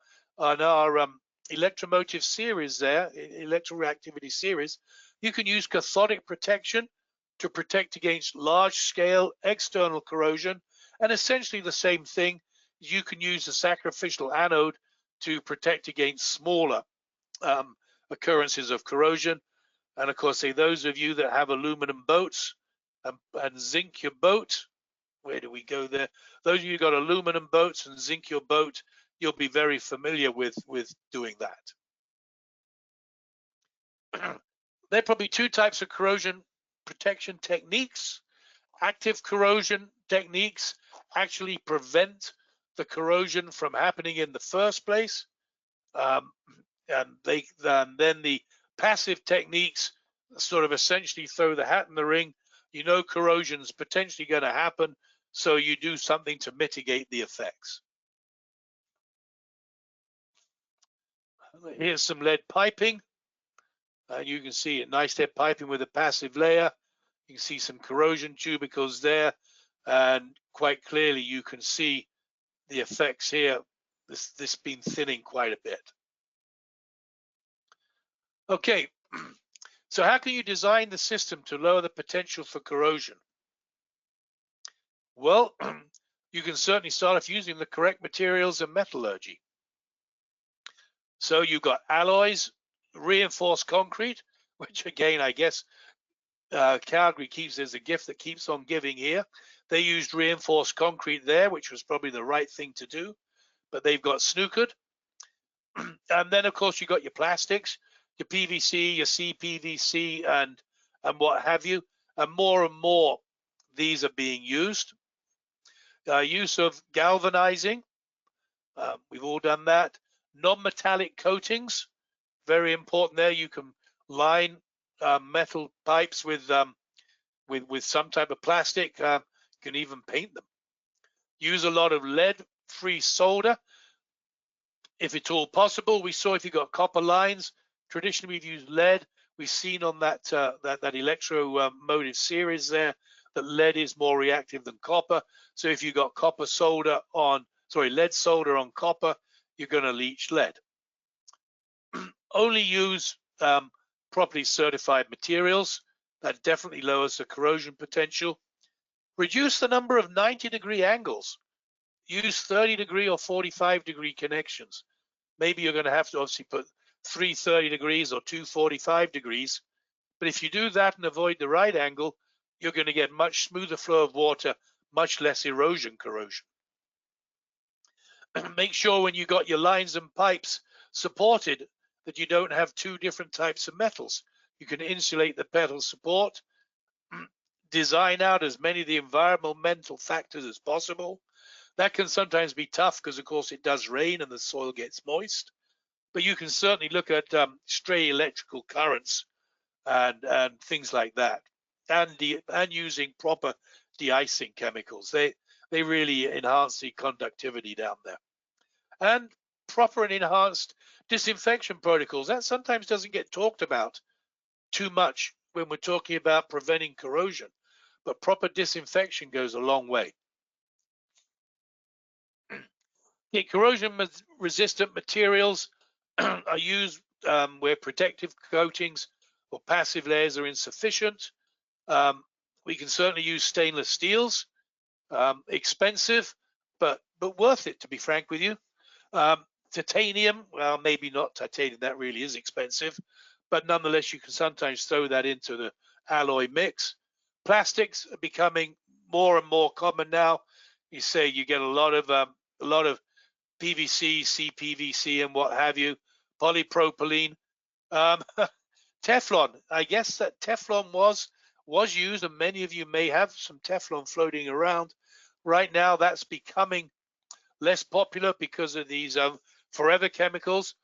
electromotive series there, electroreactivity series, you can use cathodic protection to protect against large-scale external corrosion, and essentially the same thing. You can use a sacrificial anode to protect against smaller occurrences of corrosion. And of course, those of you that have aluminum boats and zinc your boat, where do we go there? Those of you who got aluminum boats and zinc your boat, you'll be very familiar with doing that. There are probably two types of corrosion protection techniques. Active corrosion techniques actually prevent the corrosion from happening in the first place. And then the passive techniques sort of essentially throw the hat in the ring. You know corrosion's potentially going to happen, so you do something to mitigate the effects. Here's some lead piping. And you can see a nice lead piping with a passive layer. You can see some corrosion tubercles there, and quite clearly you can see the effects here. This been thinning quite a bit. Okay, so how can you design the system to lower the potential for corrosion? Well, you can certainly start off using the correct materials and metallurgy. So you've got alloys, reinforced concrete, which again, I guess Calgary keeps as a gift that keeps on giving here. They used reinforced concrete there, which was probably the right thing to do, but they've got snookered. And then of course you got your plastics, your PVC, your CPVC, and what have you. And more these are being used. Use of galvanizing, we've all done that. Non-metallic coatings, very important there. You can line metal pipes with some type of plastic. You can even paint them. Use a lot of lead-free solder, if it's all possible. We saw if you got copper lines, traditionally we've used lead. We've seen on that electromotive series there that lead is more reactive than copper. So if you got lead solder on copper, you're going to leach lead. Only use properly certified materials. That definitely lowers the corrosion potential. Reduce the number of 90-degree angles. Use 30-degree or 45-degree connections. Maybe you're going to have to obviously put 3 30 degrees or 2 45 degrees. But if you do that and avoid the right angle, you're going to get much smoother flow of water, much less erosion corrosion. Make sure when you got your lines and pipes supported that you don't have two different types of metals. You can insulate the metal support, design out as many of the environmental factors as possible. That can sometimes be tough because of course it does rain and the soil gets moist, but you can certainly look at stray electrical currents and things like that, and using proper de-icing chemicals. They really enhance the conductivity down there. And proper and enhanced disinfection protocols. That sometimes doesn't get talked about too much when we're talking about preventing corrosion, but proper disinfection goes a long way. Okay, corrosion-resistant materials are used where protective coatings or passive layers are insufficient. We can certainly use stainless steels. Expensive, but worth it, to be frank with you. Titanium, well, maybe not titanium, that really is expensive, but nonetheless, you can sometimes throw that into the alloy mix. Plastics are becoming more and more common now. You say you get a lot of PVC, CPVC, and what have you. Polypropylene, Teflon. I guess that Teflon was was used, and many of you may have some Teflon floating around. Right now, that's becoming less popular because of these forever chemicals,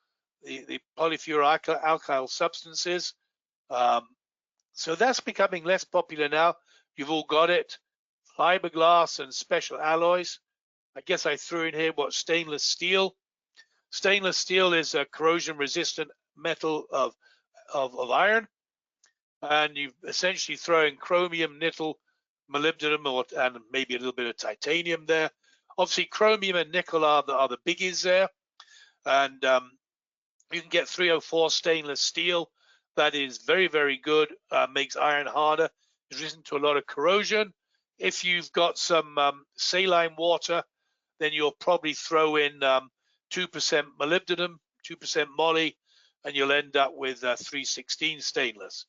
the polyfluoroalkyl substances. So that's becoming less popular now. You've all got it. Fiberglass and special alloys. I guess I threw in here what stainless steel. Stainless steel is a corrosion resistant metal of iron, and you essentially throw in chromium, nickel, molybdenum, and maybe a little bit of titanium there. Obviously, chromium and nickel are the biggies there, and you can get 304 stainless steel. That is very, very good. Makes iron harder. Is resistant to a lot of corrosion. If you've got some saline water, then you'll probably throw in 2% molybdenum, 2% moly, and you'll end up with 316 stainless.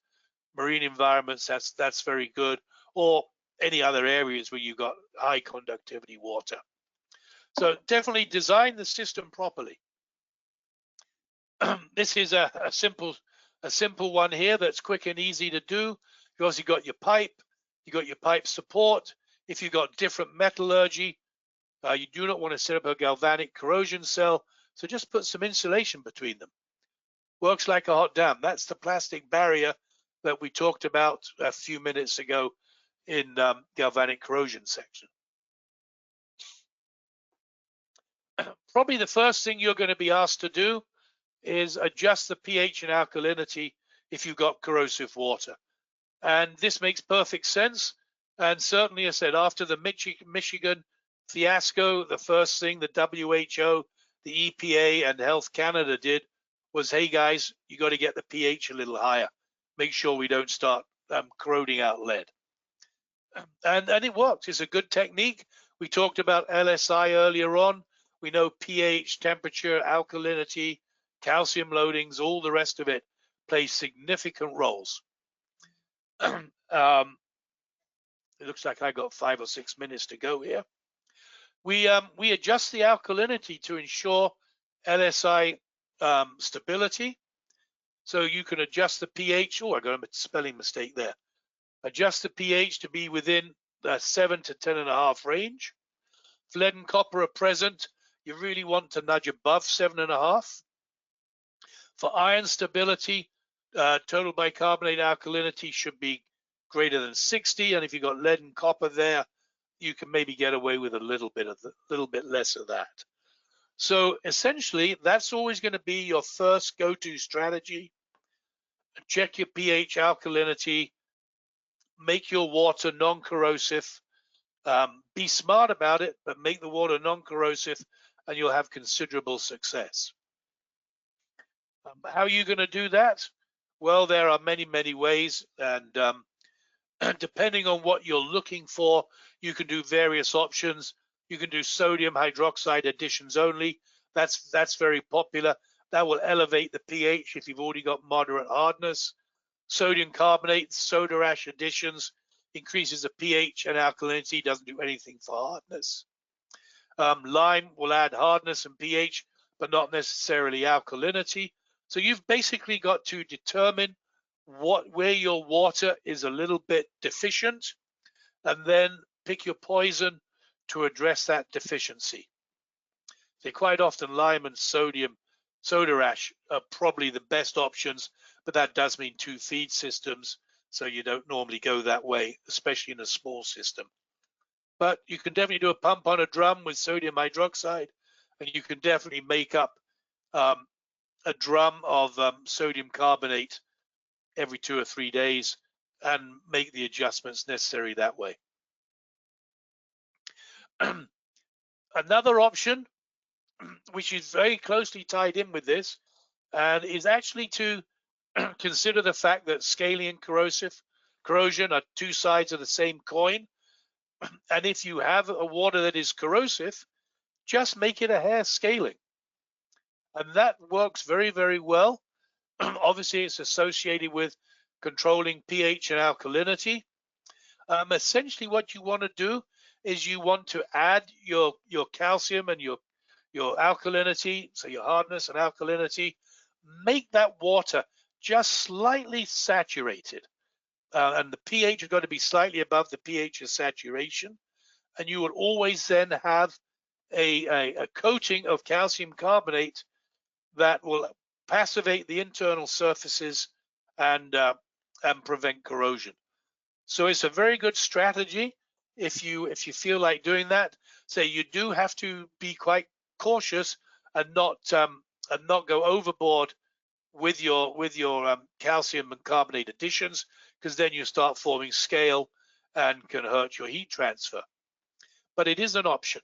Marine environments, that's very good, or any other areas where you've got high conductivity water. So definitely design the system properly. This is a simple one here that's quick and easy to do. You also got your pipe, you got your pipe support. If you've got different metallurgy, you do not want to set up a galvanic corrosion cell, so just put some insulation between them. Works like a hot damn. That's the plastic barrier that we talked about a few minutes ago in galvanic corrosion section. Probably the first thing you're going to be asked to do is adjust the pH and alkalinity if you've got corrosive water. And this makes perfect sense. And certainly, I said, after the Michigan fiasco, the first thing the WHO, the EPA, and Health Canada did was, hey guys, you got to get the pH a little higher. Make sure we don't start corroding out lead. And it works. It's a good technique. We talked about LSI earlier on. We know pH, temperature, alkalinity, calcium loadings, all the rest of it plays significant roles. It looks like I got 5 or 6 minutes to go here. We adjust the alkalinity to ensure LSI stability. So you can adjust the pH. Oh, I got a spelling mistake there. Adjust the pH to be within the 7 to 10.5 range. If lead and copper are present, you really want to nudge above 7.5. For iron stability, total bicarbonate alkalinity should be greater than 60, and if you've got lead and copper there, you can maybe get away with a little bit less of that. So essentially, that's always going to be your first go-to strategy. Check your pH, alkalinity, make your water non-corrosive. Be smart about it, but make the water non-corrosive, and you'll have considerable success. How are you going to do that? Well, there are many, many ways, and depending on what you're looking for, you can do various options. You can do sodium hydroxide additions only. That's very popular. That will elevate the pH if you've already got moderate hardness. Sodium carbonate, soda ash additions increases the pH and alkalinity, doesn't do anything for hardness. Lime will add hardness and pH, but not necessarily alkalinity. So you've basically got to determine where your water is a little bit deficient, and then pick your poison to address that deficiency. So quite often lime and soda ash are probably the best options, but that does mean 2 feed systems, so you don't normally go that way, especially in a small system. But you can definitely do a pump on a drum with sodium hydroxide, and you can definitely make up a drum of sodium carbonate every 2 or 3 days and make the adjustments necessary that way. Another option, which is very closely tied in with this, and is actually to consider the fact that scaling and corrosion are 2 sides of the same coin. And if you have a water that is corrosive, just make it a hair scaling. And that works very, very well. Obviously, it's associated with controlling pH and alkalinity. Essentially, what you want to do is you want to add your calcium and your alkalinity, so your hardness and alkalinity, make that water just slightly saturated. and the pH has got to be slightly above the pH of saturation. And you will always then have a coating of calcium carbonate that will passivate the internal surfaces and prevent corrosion. So it's a very good strategy if you feel like doing that. So you do have to be quite cautious and not go overboard with your calcium and carbonate additions, because then you start forming scale and can hurt your heat transfer. But it is an option.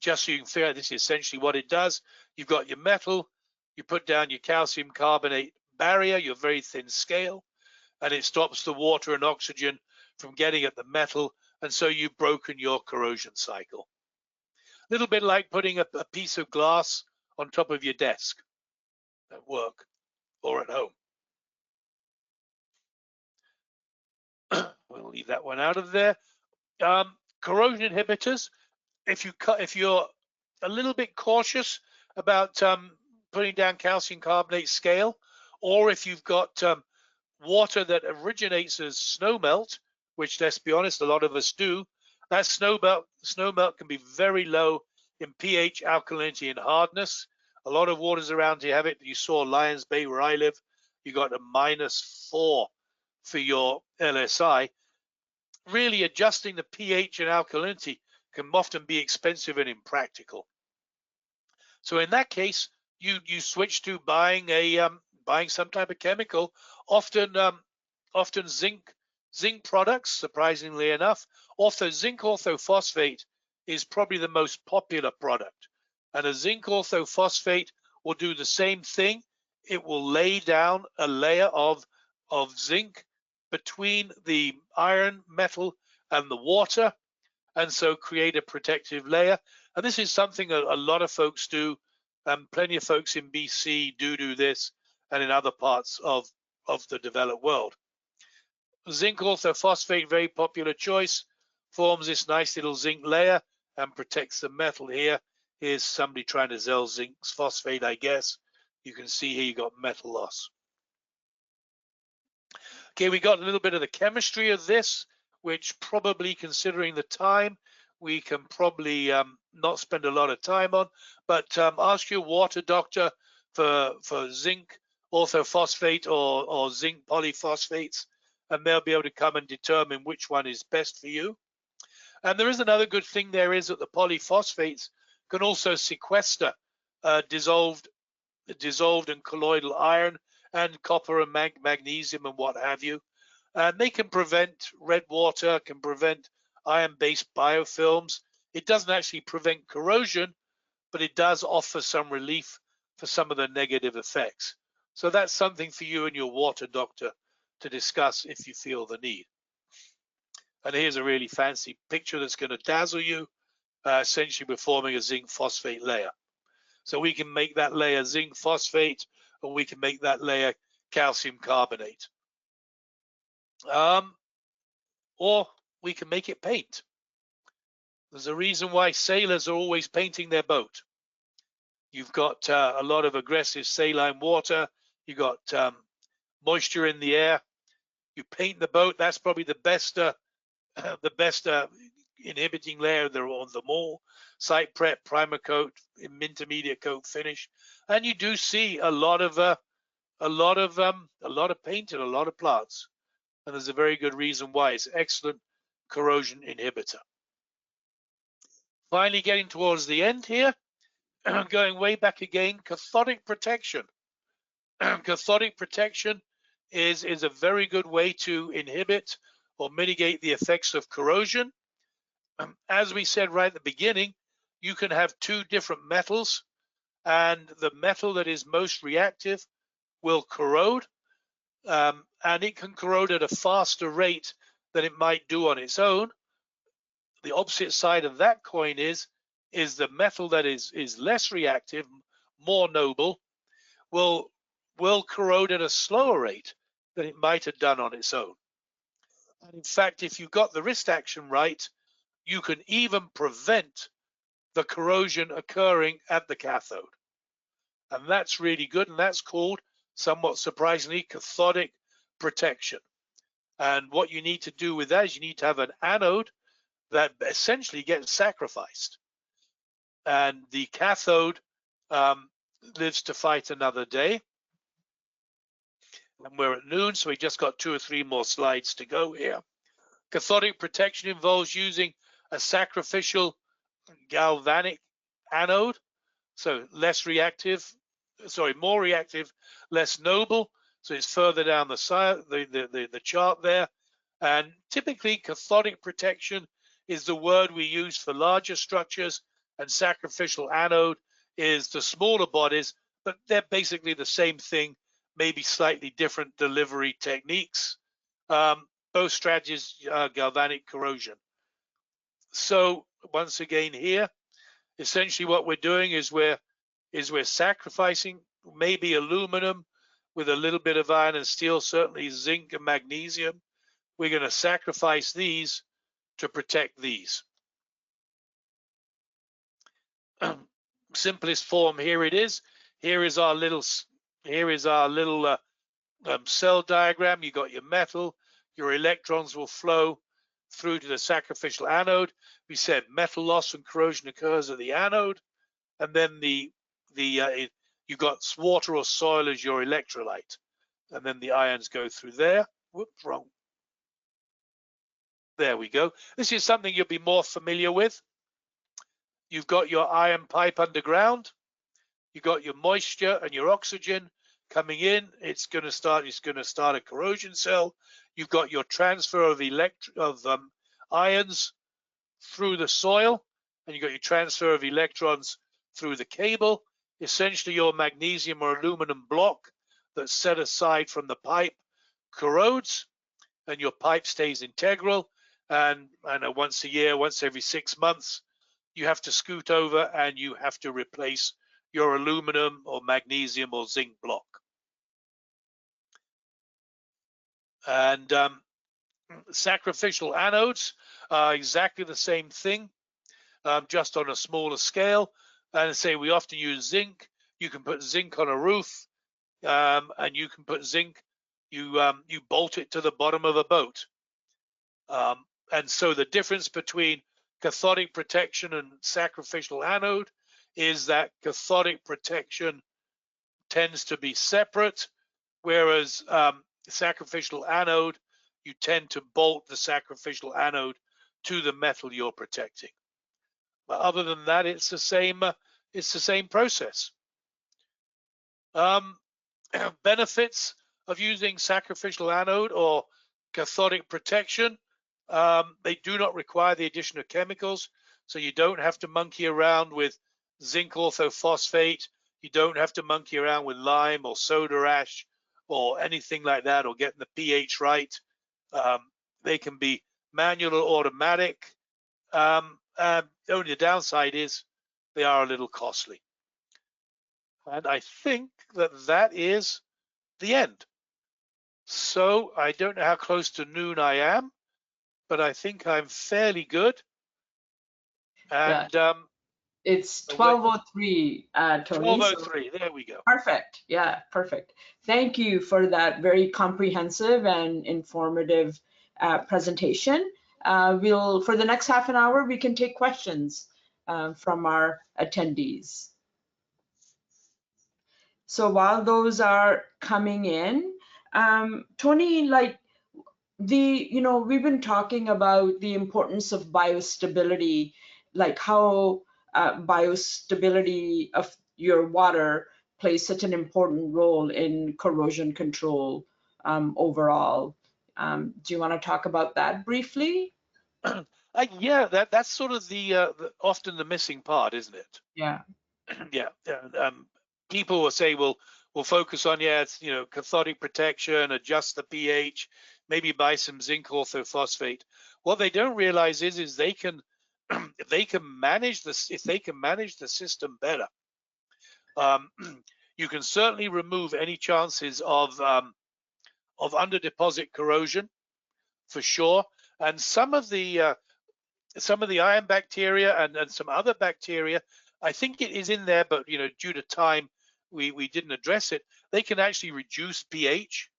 Just so you can figure out, this is essentially what it does. You've got your metal, you put down your calcium carbonate barrier, your very thin scale, and it stops the water and oxygen from getting at the metal, and so you've broken your corrosion cycle. A little bit like putting a piece of glass on top of your desk at work or at home. We'll leave that one out of there. Corrosion inhibitors, if you're a little bit cautious about putting down calcium carbonate scale, or if you've got water that originates as snow melt, which, let's be honest, a lot of us do, that snow melt can be very low in pH, alkalinity, and hardness. A lot of waters around here have it. You saw Lions Bay, where I live, you got a -4 for your LSI. Really adjusting the pH and alkalinity can often be expensive and impractical. So in that case, you switch to buying some type of chemical, often zinc products, surprisingly enough. Zinc orthophosphate is probably the most popular product, and a zinc orthophosphate will do the same thing. It will lay down a layer of zinc between the iron metal and the water, and so create a protective layer. And this is something a lot of folks do, and plenty of folks in BC do this, and in other parts of the developed world. Zinc orthophosphate, very popular choice, forms this nice little zinc layer and protects the metal here. Here's somebody trying to sell zinc phosphate, I guess. You can see here you got metal loss. Okay, we got a little bit of the chemistry of this, which probably, considering the time, we can probably not spend a lot of time on, but ask your water doctor for zinc orthophosphate or zinc polyphosphates, and they'll be able to come and determine which one is best for you. And there is another good thing there is that the polyphosphates can also sequester dissolved and colloidal iron and copper and magnesium and what have you. And they can prevent red water, can prevent iron-based biofilms. It doesn't actually prevent corrosion, but it does offer some relief for some of the negative effects. So that's something for you and your water doctor to discuss if you feel the need. And here's a really fancy picture that's going to dazzle you. Essentially, we're forming a zinc phosphate layer. So we can make that layer zinc phosphate, or we can make that layer calcium carbonate. Or we can make it paint. There's a reason why sailors are always painting their boat. You've got a lot of aggressive saline water. You've got moisture in the air. You paint the boat. That's probably the best inhibiting layer there on them all. Site prep, primer coat, intermediate coat finish, and you do see a lot of paint and a lot of plants. And there's a very good reason why. It's an excellent corrosion inhibitor. Finally, getting towards the end here, going way back again, cathodic protection. Cathodic protection is a very good way to inhibit or mitigate the effects of corrosion. As we said right at the beginning, you can have two different metals, and the metal that is most reactive will corrode, and it can corrode at a faster rate than it might do on its own. The opposite side of that coin is the metal that is less reactive, more noble, will corrode at a slower rate than it might have done on its own. And in fact, if you've got the wrist action right, you can even prevent the corrosion occurring at the cathode. And that's really good, and that's called somewhat surprisingly, cathodic protection. And what you need to do with that is you need to have an anode that essentially gets sacrificed. And the cathode lives to fight another day. And we're at noon, so we just got 2 or 3 more slides to go here. Cathodic protection involves using a sacrificial galvanic anode, so more reactive, less noble. So it's further down the side, the chart there. And typically cathodic protection is the word we use for larger structures, and sacrificial anode is the smaller bodies, but they're basically the same thing, maybe slightly different delivery techniques. Both strategies are galvanic corrosion. So once again here, essentially what we're doing is we're sacrificing maybe aluminum with a little bit of iron and steel, certainly zinc and magnesium. We're going to sacrifice these to protect these. Simplest form, here it is. Here is our little cell diagram. You got your metal, your electrons will flow through to the sacrificial anode. We said metal loss and corrosion occurs at the anode, and then you got water or soil as your electrolyte, and then the ions go through there. Whoops, wrong. There we go. This is something you'll be more familiar with. You've got your iron pipe underground. You've got your moisture and your oxygen coming in. It's going to start a corrosion cell. You've got your transfer of ions through the soil, and you've got your transfer of electrons through the cable. Essentially, your magnesium or aluminum block that's set aside from the pipe corrodes, and your pipe stays integral. And once a year, once every 6 months, you have to scoot over and you have to replace your aluminum or magnesium or zinc block. And sacrificial anodes are exactly the same thing, just on a smaller scale. And say we often use zinc. You can put zinc on a roof, and you can put zinc. You bolt it to the bottom of a boat. And so the difference between cathodic protection and sacrificial anode is that cathodic protection tends to be separate, whereas sacrificial anode, you tend to bolt the sacrificial anode to the metal you're protecting. But other than that, it's the same process. Benefits of using sacrificial anode or cathodic protection: they do not require the addition of chemicals, so you don't have to monkey around with zinc orthophosphate. You don't have to monkey around with lime or soda ash or anything like that, or getting the pH right. They can be manual or automatic. Only the downside is they are a little costly. And I think that is the end. So I don't know how close to noon I am, but I think I'm fairly good. And yeah. It's 12:03, Tony. 12:03, so there we go. Perfect. Yeah, perfect. Thank you for that very comprehensive and informative presentation. For the next half an hour, we can take questions from our attendees. So while those are coming in, Tony, we've been talking about the importance of biostability, like how biostability of your water plays such an important role in corrosion control overall. Do you want to talk about that briefly? Yeah, that's sort of often the missing part, isn't it? Yeah. Yeah. People will say, we'll focus on, cathodic protection, adjust the pH, maybe buy some zinc orthophosphate. What they don't realize is they can if they can manage the system better, you can certainly remove any chances of under deposit corrosion for sure. And some of the iron bacteria and some other bacteria, I think it is in there, but due to time we didn't address it. they can actually reduce pH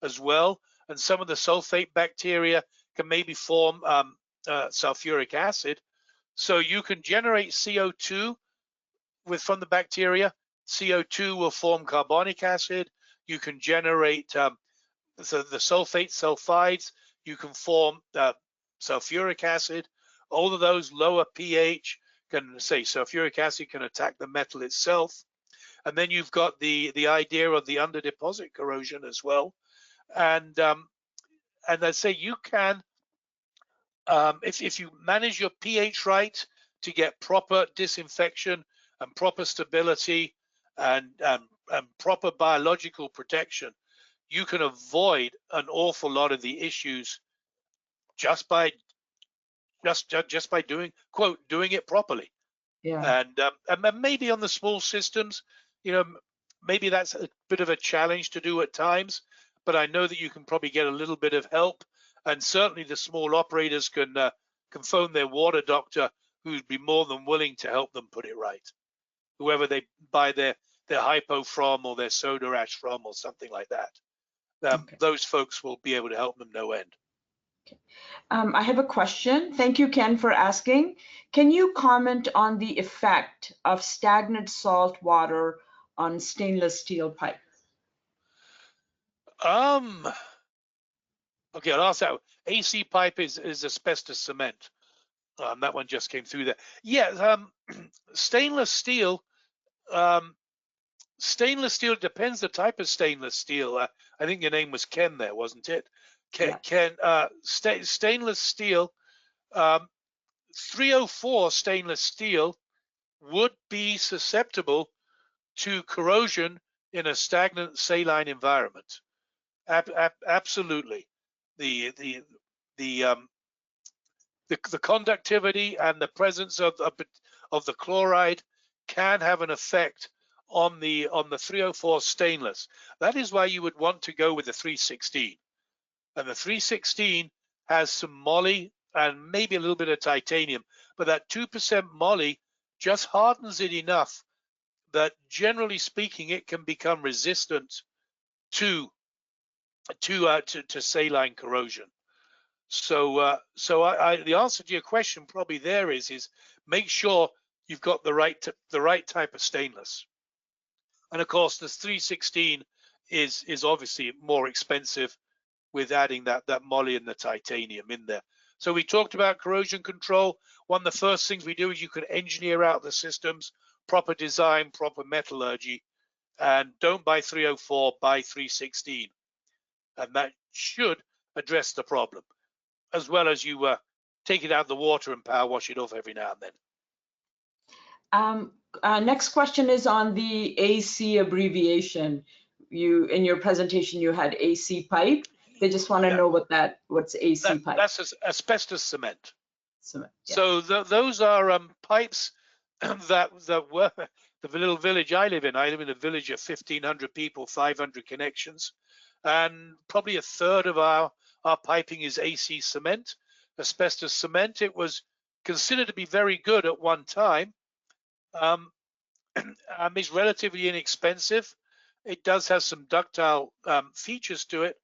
as well. And some of the sulfate bacteria can maybe form sulfuric acid. So you can generate CO2 from the bacteria. CO2 will form carbonic acid. You can generate the sulfate sulfides. You can form sulfuric acid. All of those lower pH can, say, sulfuric acid can attack the metal itself. And then you've got the idea of the under deposit corrosion as well. And I say you can, if you manage your pH right to get proper disinfection and proper stability and proper biological protection, you can avoid an awful lot of the issues just by doing it properly. Yeah. And maybe on the small systems, maybe that's a bit of a challenge to do at times, but I know that you can probably get a little bit of help, and certainly the small operators can phone their water doctor, who'd be more than willing to help them put it right. Whoever they buy their hypo from, or their soda ash from, or something like that. Okay. Those folks will be able to help them no end. Okay. I have a question. Thank you, Ken, for asking. Can you comment on the effect of stagnant salt water on stainless steel pipe? Okay, I'll ask that. AC pipe is asbestos cement. That one just came through there. Yeah, stainless steel. Stainless steel depends the type of stainless steel. I think your name was Ken there, wasn't it? Yeah. Stainless steel. 304 stainless steel would be susceptible to corrosion in a stagnant saline environment. Absolutely. The conductivity and the presence of the chloride can have an effect on the 304 stainless. That is why you would want to go with the 316. And the 316 has some moly and maybe a little bit of titanium, but that 2% moly just hardens it enough that, generally speaking, it can become resistant to saline corrosion. So the answer to your question probably there is make sure you've got the right type of stainless. And of course, the 316 is obviously more expensive with adding that moly and the titanium in there. So we talked about corrosion control. One of the first things we do is you can engineer out the systems, proper design, proper metallurgy, and don't buy 304, buy 316. And that should address the problem, as well as you take it out of the water and power wash it off every now and then. Next question is on the AC abbreviation. In your presentation, you had AC pipe. They just want to know what's AC pipe. That's asbestos cement. Cement, yeah. So those are pipes that were the little village I live in. I live in a village of 1,500 people, 500 connections, and probably a third of our piping is AC cement, asbestos cement. It was considered to be very good at one time. It's relatively inexpensive. It does have some ductile features to it.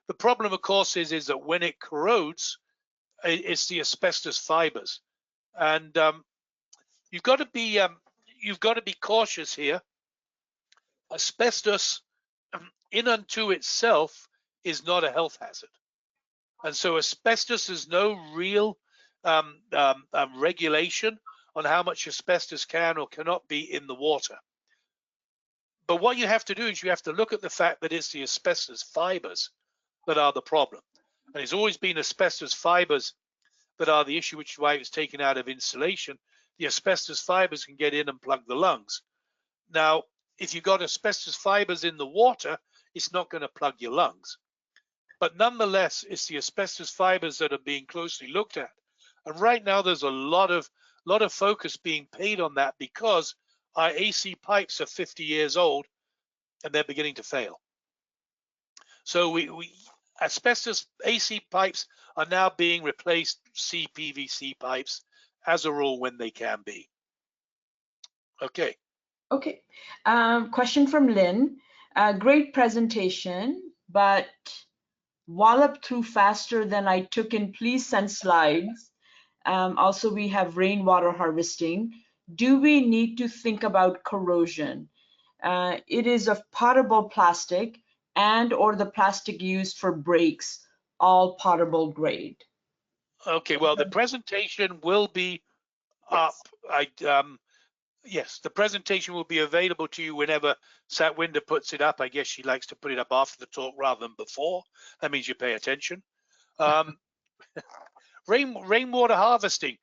The problem, of course, is that when it corrodes, it's the asbestos fibers, and you've got to be cautious here. Asbestos, in unto itself, is not a health hazard, and so asbestos is no real regulation on how much asbestos can or cannot be in the water. But what you have to do is you have to look at the fact that it's the asbestos fibers that are the problem. And it's always been asbestos fibers that are the issue, which is why it was taken out of insulation. The asbestos fibers can get in and plug the lungs. Now, if you've got asbestos fibers in the water, it's not going to plug your lungs. But nonetheless, it's the asbestos fibers that are being closely looked at. And right now, there's a lot of focus being paid on that, because our AC pipes are 50 years old and they're beginning to fail. So asbestos AC pipes are now being replaced CPVC pipes as a rule when they can be. Okay. Okay. Question from Lynn. Great presentation, but walloped through faster than I took in. Please send slides. Also, we have rainwater harvesting. Do we need to think about corrosion? It is of potable plastic and or the plastic used for brakes, all potable grade. Okay, well, the presentation will be up. Yes, the presentation will be available to you whenever Satwinder puts it up. I guess she likes to put it up after the talk rather than before. That means you pay attention. Rainwater harvesting.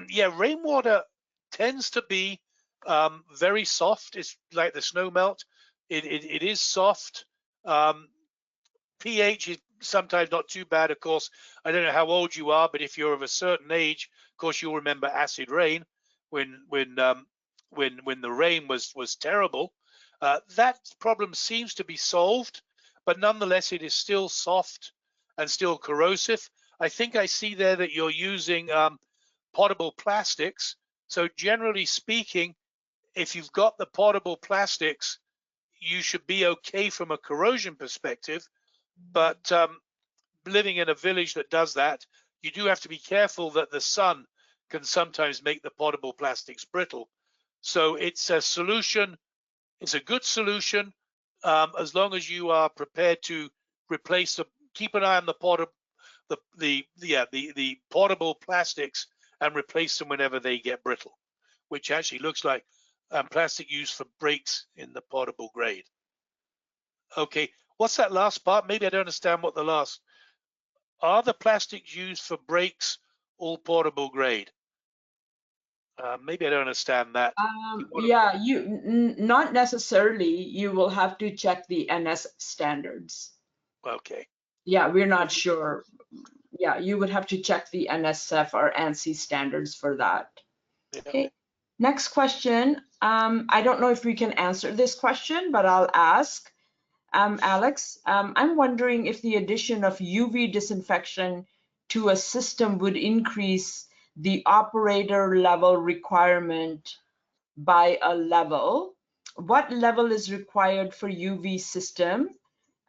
Yeah, rainwater tends to be very soft. It's like the snow melt. It is soft. pH is sometimes not too bad, of course. I don't know how old you are, but if you're of a certain age, of course, you'll remember acid rain when the rain was terrible. That problem seems to be solved, but nonetheless, it is still soft and still corrosive. I think I see there that you're using potable plastics. So generally speaking, if you've got the potable plastics, you should be okay from a corrosion perspective. But living in a village that does that, you do have to be careful that the sun can sometimes make the potable plastics brittle. So it's a solution. It's a good solution as long as you are prepared to replace them. Keep an eye on the portable plastics and replace them whenever they get brittle, which actually looks like plastic used for brakes in the potable grade. Okay, what's that last part? Maybe I don't understand what the last. Are the plastics used for brakes all portable grade? Maybe I don't understand that. Yeah, not necessarily. You will have to check the NS standards. Okay. Yeah, we're not sure. Yeah, you would have to check the NSF or ANSI standards for that. Yeah. Okay, next question. I don't know if we can answer this question, but I'll ask. Alex, I'm wondering if the addition of UV disinfection to a system would increase the operator level requirement by a level. What level is required for UV system?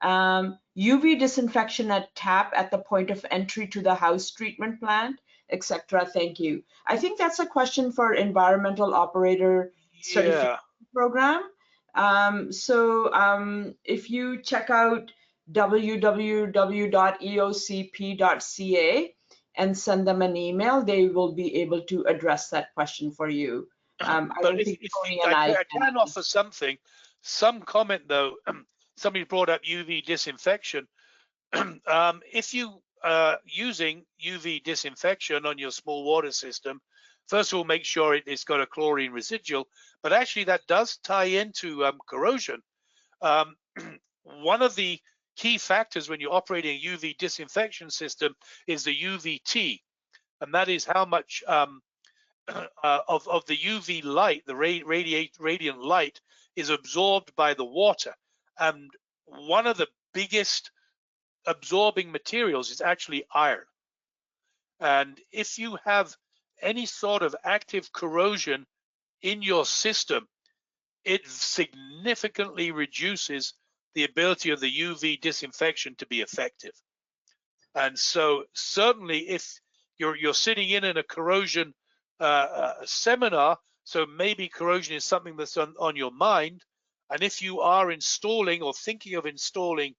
UV disinfection at tap at the point of entry to the house treatment plant, etc. Thank you. I think that's a question for environmental operator certification program. If you check out www.eocp.ca and send them an email, they will be able to address that question for you. I don't think Tony and I can offer something. Some comment though, somebody brought up UV disinfection. If you are using UV disinfection on your small water system, first of all, make sure it's got a chlorine residual, but actually that does tie into corrosion. One of the key factors when you're operating a UV disinfection system is the UVT, and that is how much of the UV light, the radiant light, is absorbed by the water. And one of the biggest absorbing materials is actually iron. And if you have any sort of active corrosion in your system, it significantly reduces the ability of the UV disinfection to be effective. And so certainly if you're sitting in a corrosion seminar, so maybe corrosion is something that's on your mind, and if you are installing or thinking of installing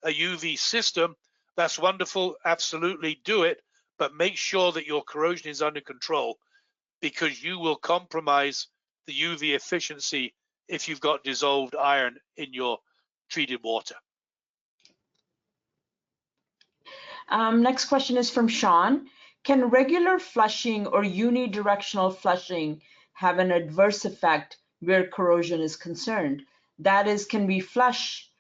a UV system, that's wonderful, absolutely do it, but make sure that your corrosion is under control, because you will compromise the UV efficiency if you've got dissolved iron in your treated water. Next question is from Sean. Can regular flushing or unidirectional flushing have an adverse effect where corrosion is concerned? That is, can we flush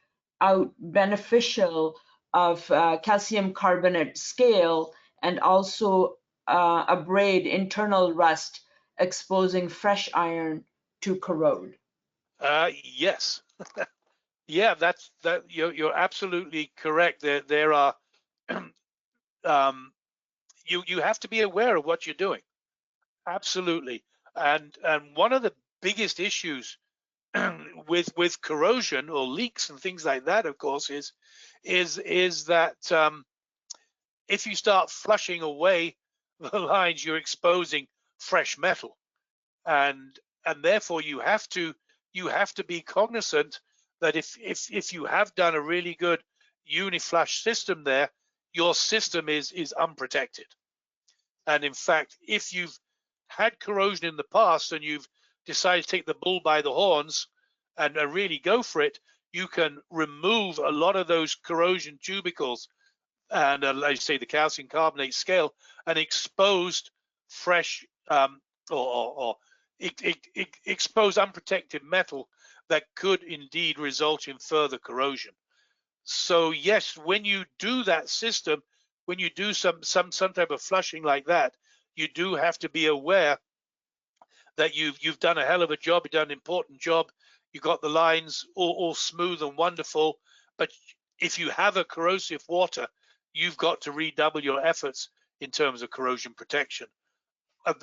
out beneficial of calcium carbonate scale and also abrade internal rust, exposing fresh iron to corrode? Yes. Yeah, you're absolutely correct. There are you have to be aware of what you're doing. Absolutely. And one of the biggest issues with corrosion or leaks and things like that, of course, is that if you start flushing away the lines, you're exposing fresh metal, and therefore you have to be cognizant that if you have done a really good uniflush system there, your system is unprotected. And in fact, if you've had corrosion in the past and you've decided to take the bull by the horns and really go for it, you can remove a lot of those corrosion tubercles and like I say, the calcium carbonate scale, and exposed fresh or exposed unprotected metal that could indeed result in further corrosion. So yes, when you do that system, when you do some type of flushing like that, you do have to be aware that you've done a hell of a job, you've done an important job, you got the lines all smooth and wonderful. But if you have a corrosive water, you've got to redouble your efforts in terms of corrosion protection.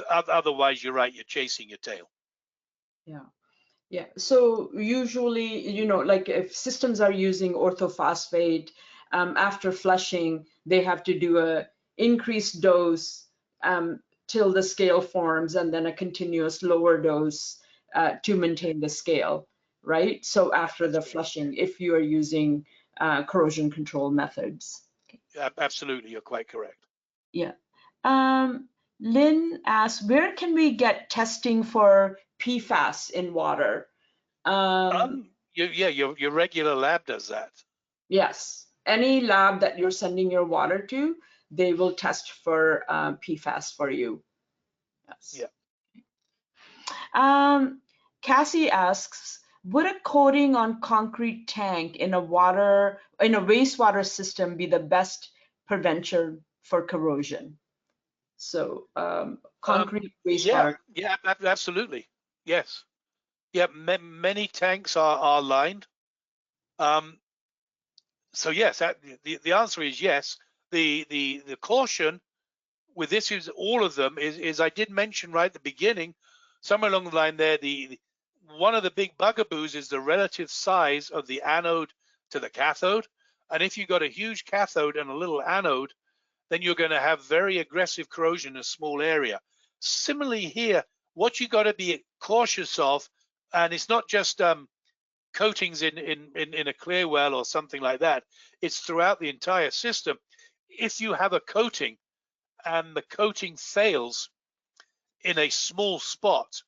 Otherwise, you're right, you're chasing your tail. Yeah. Yeah. So usually, like if systems are using orthophosphate, after flushing, they have to do a increased dose till the scale forms, and then a continuous lower dose to maintain the scale, right? So after the flushing, if you are using corrosion control methods. Absolutely, you're quite correct. Yeah. Lynn asks, where can we get testing for PFAS in water? Yeah, your regular lab does that. Yes. Any lab that you're sending your water to, they will test for PFAS for you. Yes. Yeah. Cassie asks, would a coating on concrete tank in a wastewater system be the best prevention for corrosion? So concrete wastewater. Yeah, absolutely. Yes. Yeah, many tanks are lined. So yes, the answer is yes. The caution with this is all of them is I did mention right at the beginning, somewhere along the line there, the one of the big bugaboos is the relative size of the anode to the cathode. And if you've got a huge cathode and a little anode, then you're going to have very aggressive corrosion in a small area. Similarly here, what you got to be cautious of, and it's not just coatings in a clear well or something like that, it's throughout the entire system. If you have a coating and the coating fails in a small spot,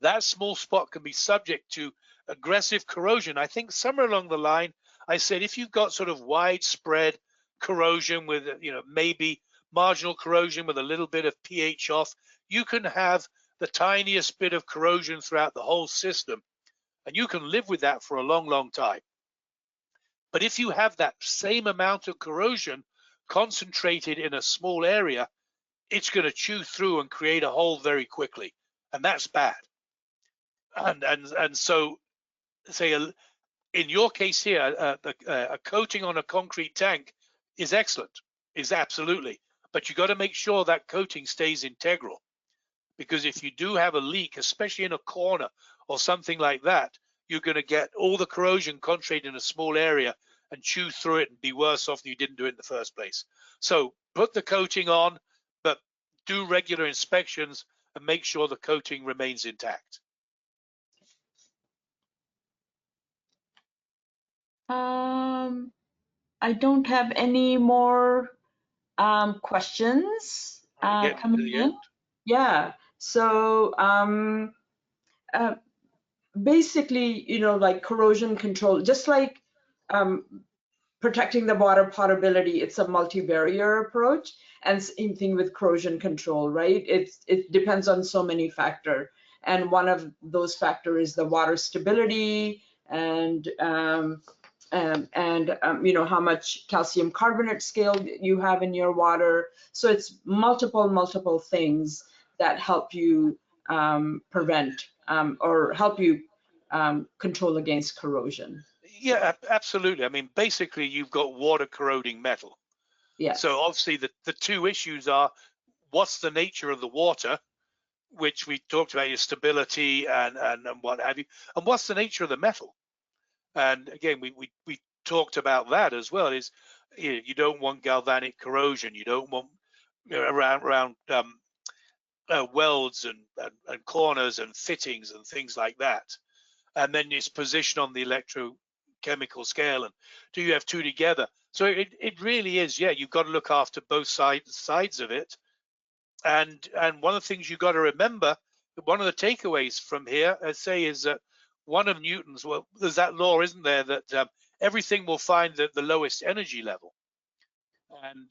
that small spot can be subject to aggressive corrosion. I think somewhere along the line, I said if you've got sort of widespread corrosion with, maybe marginal corrosion with a little bit of pH off, you can have the tiniest bit of corrosion throughout the whole system, and you can live with that for a long, long time. But if you have that same amount of corrosion concentrated in a small area, it's going to chew through and create a hole very quickly, and that's bad. And so, say in your case here, a coating on a concrete tank is excellent, is absolutely, but you got to make sure that coating stays integral, because if you do have a leak, especially in a corner or something like that, you're going to get all the corrosion concentrated in a small area and chew through it and be worse off than you didn't do it in the first place. So put the coating on, but do regular inspections and make sure the coating remains intact. I don't have any more questions coming in. Yeah. So basically, like corrosion control, just like protecting the water potability, it's a multi-barrier approach, and same thing with corrosion control, right? It depends on so many factors, and one of those factors is the water stability and how much calcium carbonate scale you have in your water. So it's multiple things that help you prevent or help you control against corrosion. Yeah, absolutely. I mean, basically, you've got water corroding metal. Yes. So obviously, the two issues are what's the nature of the water, which we talked about, your stability and what have you, and what's the nature of the metal. And again, we talked about that as well. Is you don't want galvanic corrosion. You don't want around welds and corners and fittings and things like that. And then its position on the electrochemical scale, and do you have two together? So it really is, yeah, you've got to look after both sides of it. And one of the things you've got to remember, one of the takeaways from here, I'd say, is that one of Newton's, well, there's that law, isn't there, that everything will find the lowest energy level. And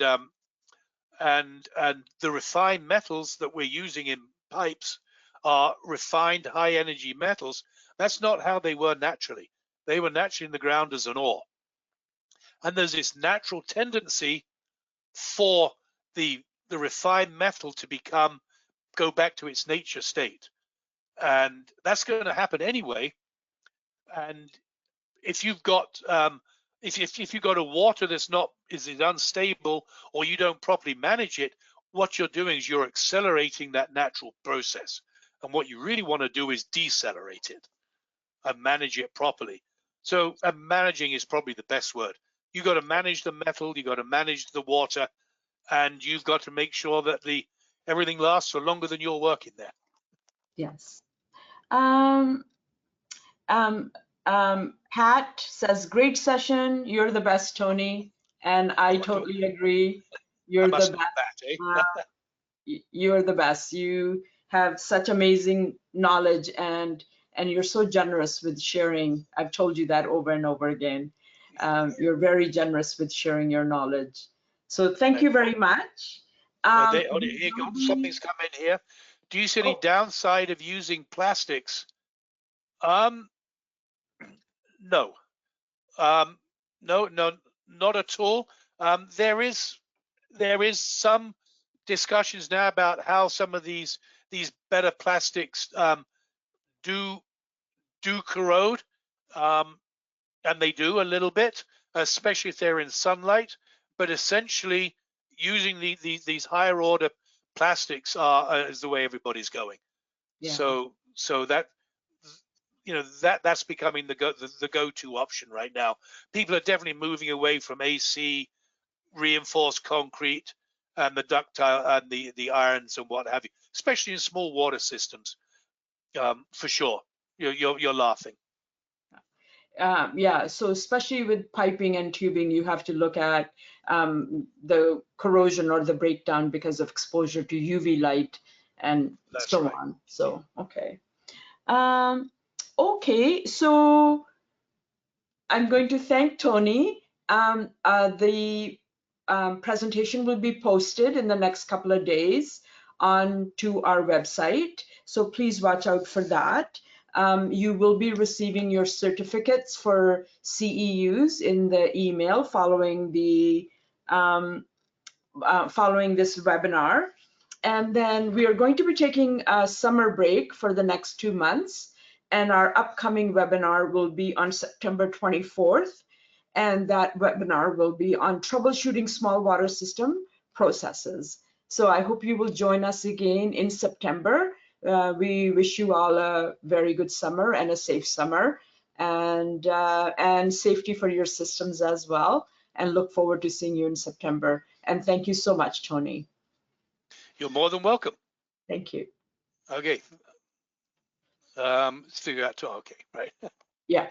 the refined metals that we're using in pipes are refined high energy metals. That's not how they were naturally. They were naturally in the ground as an ore. And there's this natural tendency for the refined metal to go back to its nature state. And that's going to happen anyway. And if you've got if you've got a water that's is unstable, or you don't properly manage it, what you're doing is you're accelerating that natural process. And what you really want to do is decelerate it and manage it properly. So managing is probably the best word. You've got to manage the metal, you've got to manage the water, and you've got to make sure that everything lasts for longer than you're working there. Yes. Pat says, great session. You're the best, Tony. And I totally agree. You're the best. You're the best. You have such amazing knowledge, and you're so generous with sharing. I've told you that over and over again. You're very generous with sharing your knowledge. So thank you very much. Something's come in here. Do you see any downside of using plastics? No. No, not at all. There is some discussions now about how some of these better plastics do corrode, and they do a little bit, especially if they're in sunlight. But essentially, using these higher order plastics is the way everybody's going. Yeah. So that, that's becoming the go-to option right now. People are definitely moving away from AC reinforced concrete and the ductile and the irons and what have you, especially in small water systems. For sure, you're laughing. Yeah, so especially with piping and tubing, you have to look at the corrosion or the breakdown because of exposure to UV light and so on. So, okay. Okay, so I'm going to thank Tony. The presentation will be posted in the next couple of days onto our website, so please watch out for that. You will be receiving your certificates for CEUs in the email following this webinar. And then we are going to be taking a summer break for the next 2 months. And our upcoming webinar will be on September 24th. And that webinar will be on troubleshooting small water system processes. So I hope you will join us again in September. We wish you all a very good summer and a safe summer, and safety for your systems as well. And look forward to seeing you in September. And thank you so much, Tony. You're more than welcome. Thank you. Okay. Let's figure out. Okay, right. Yeah.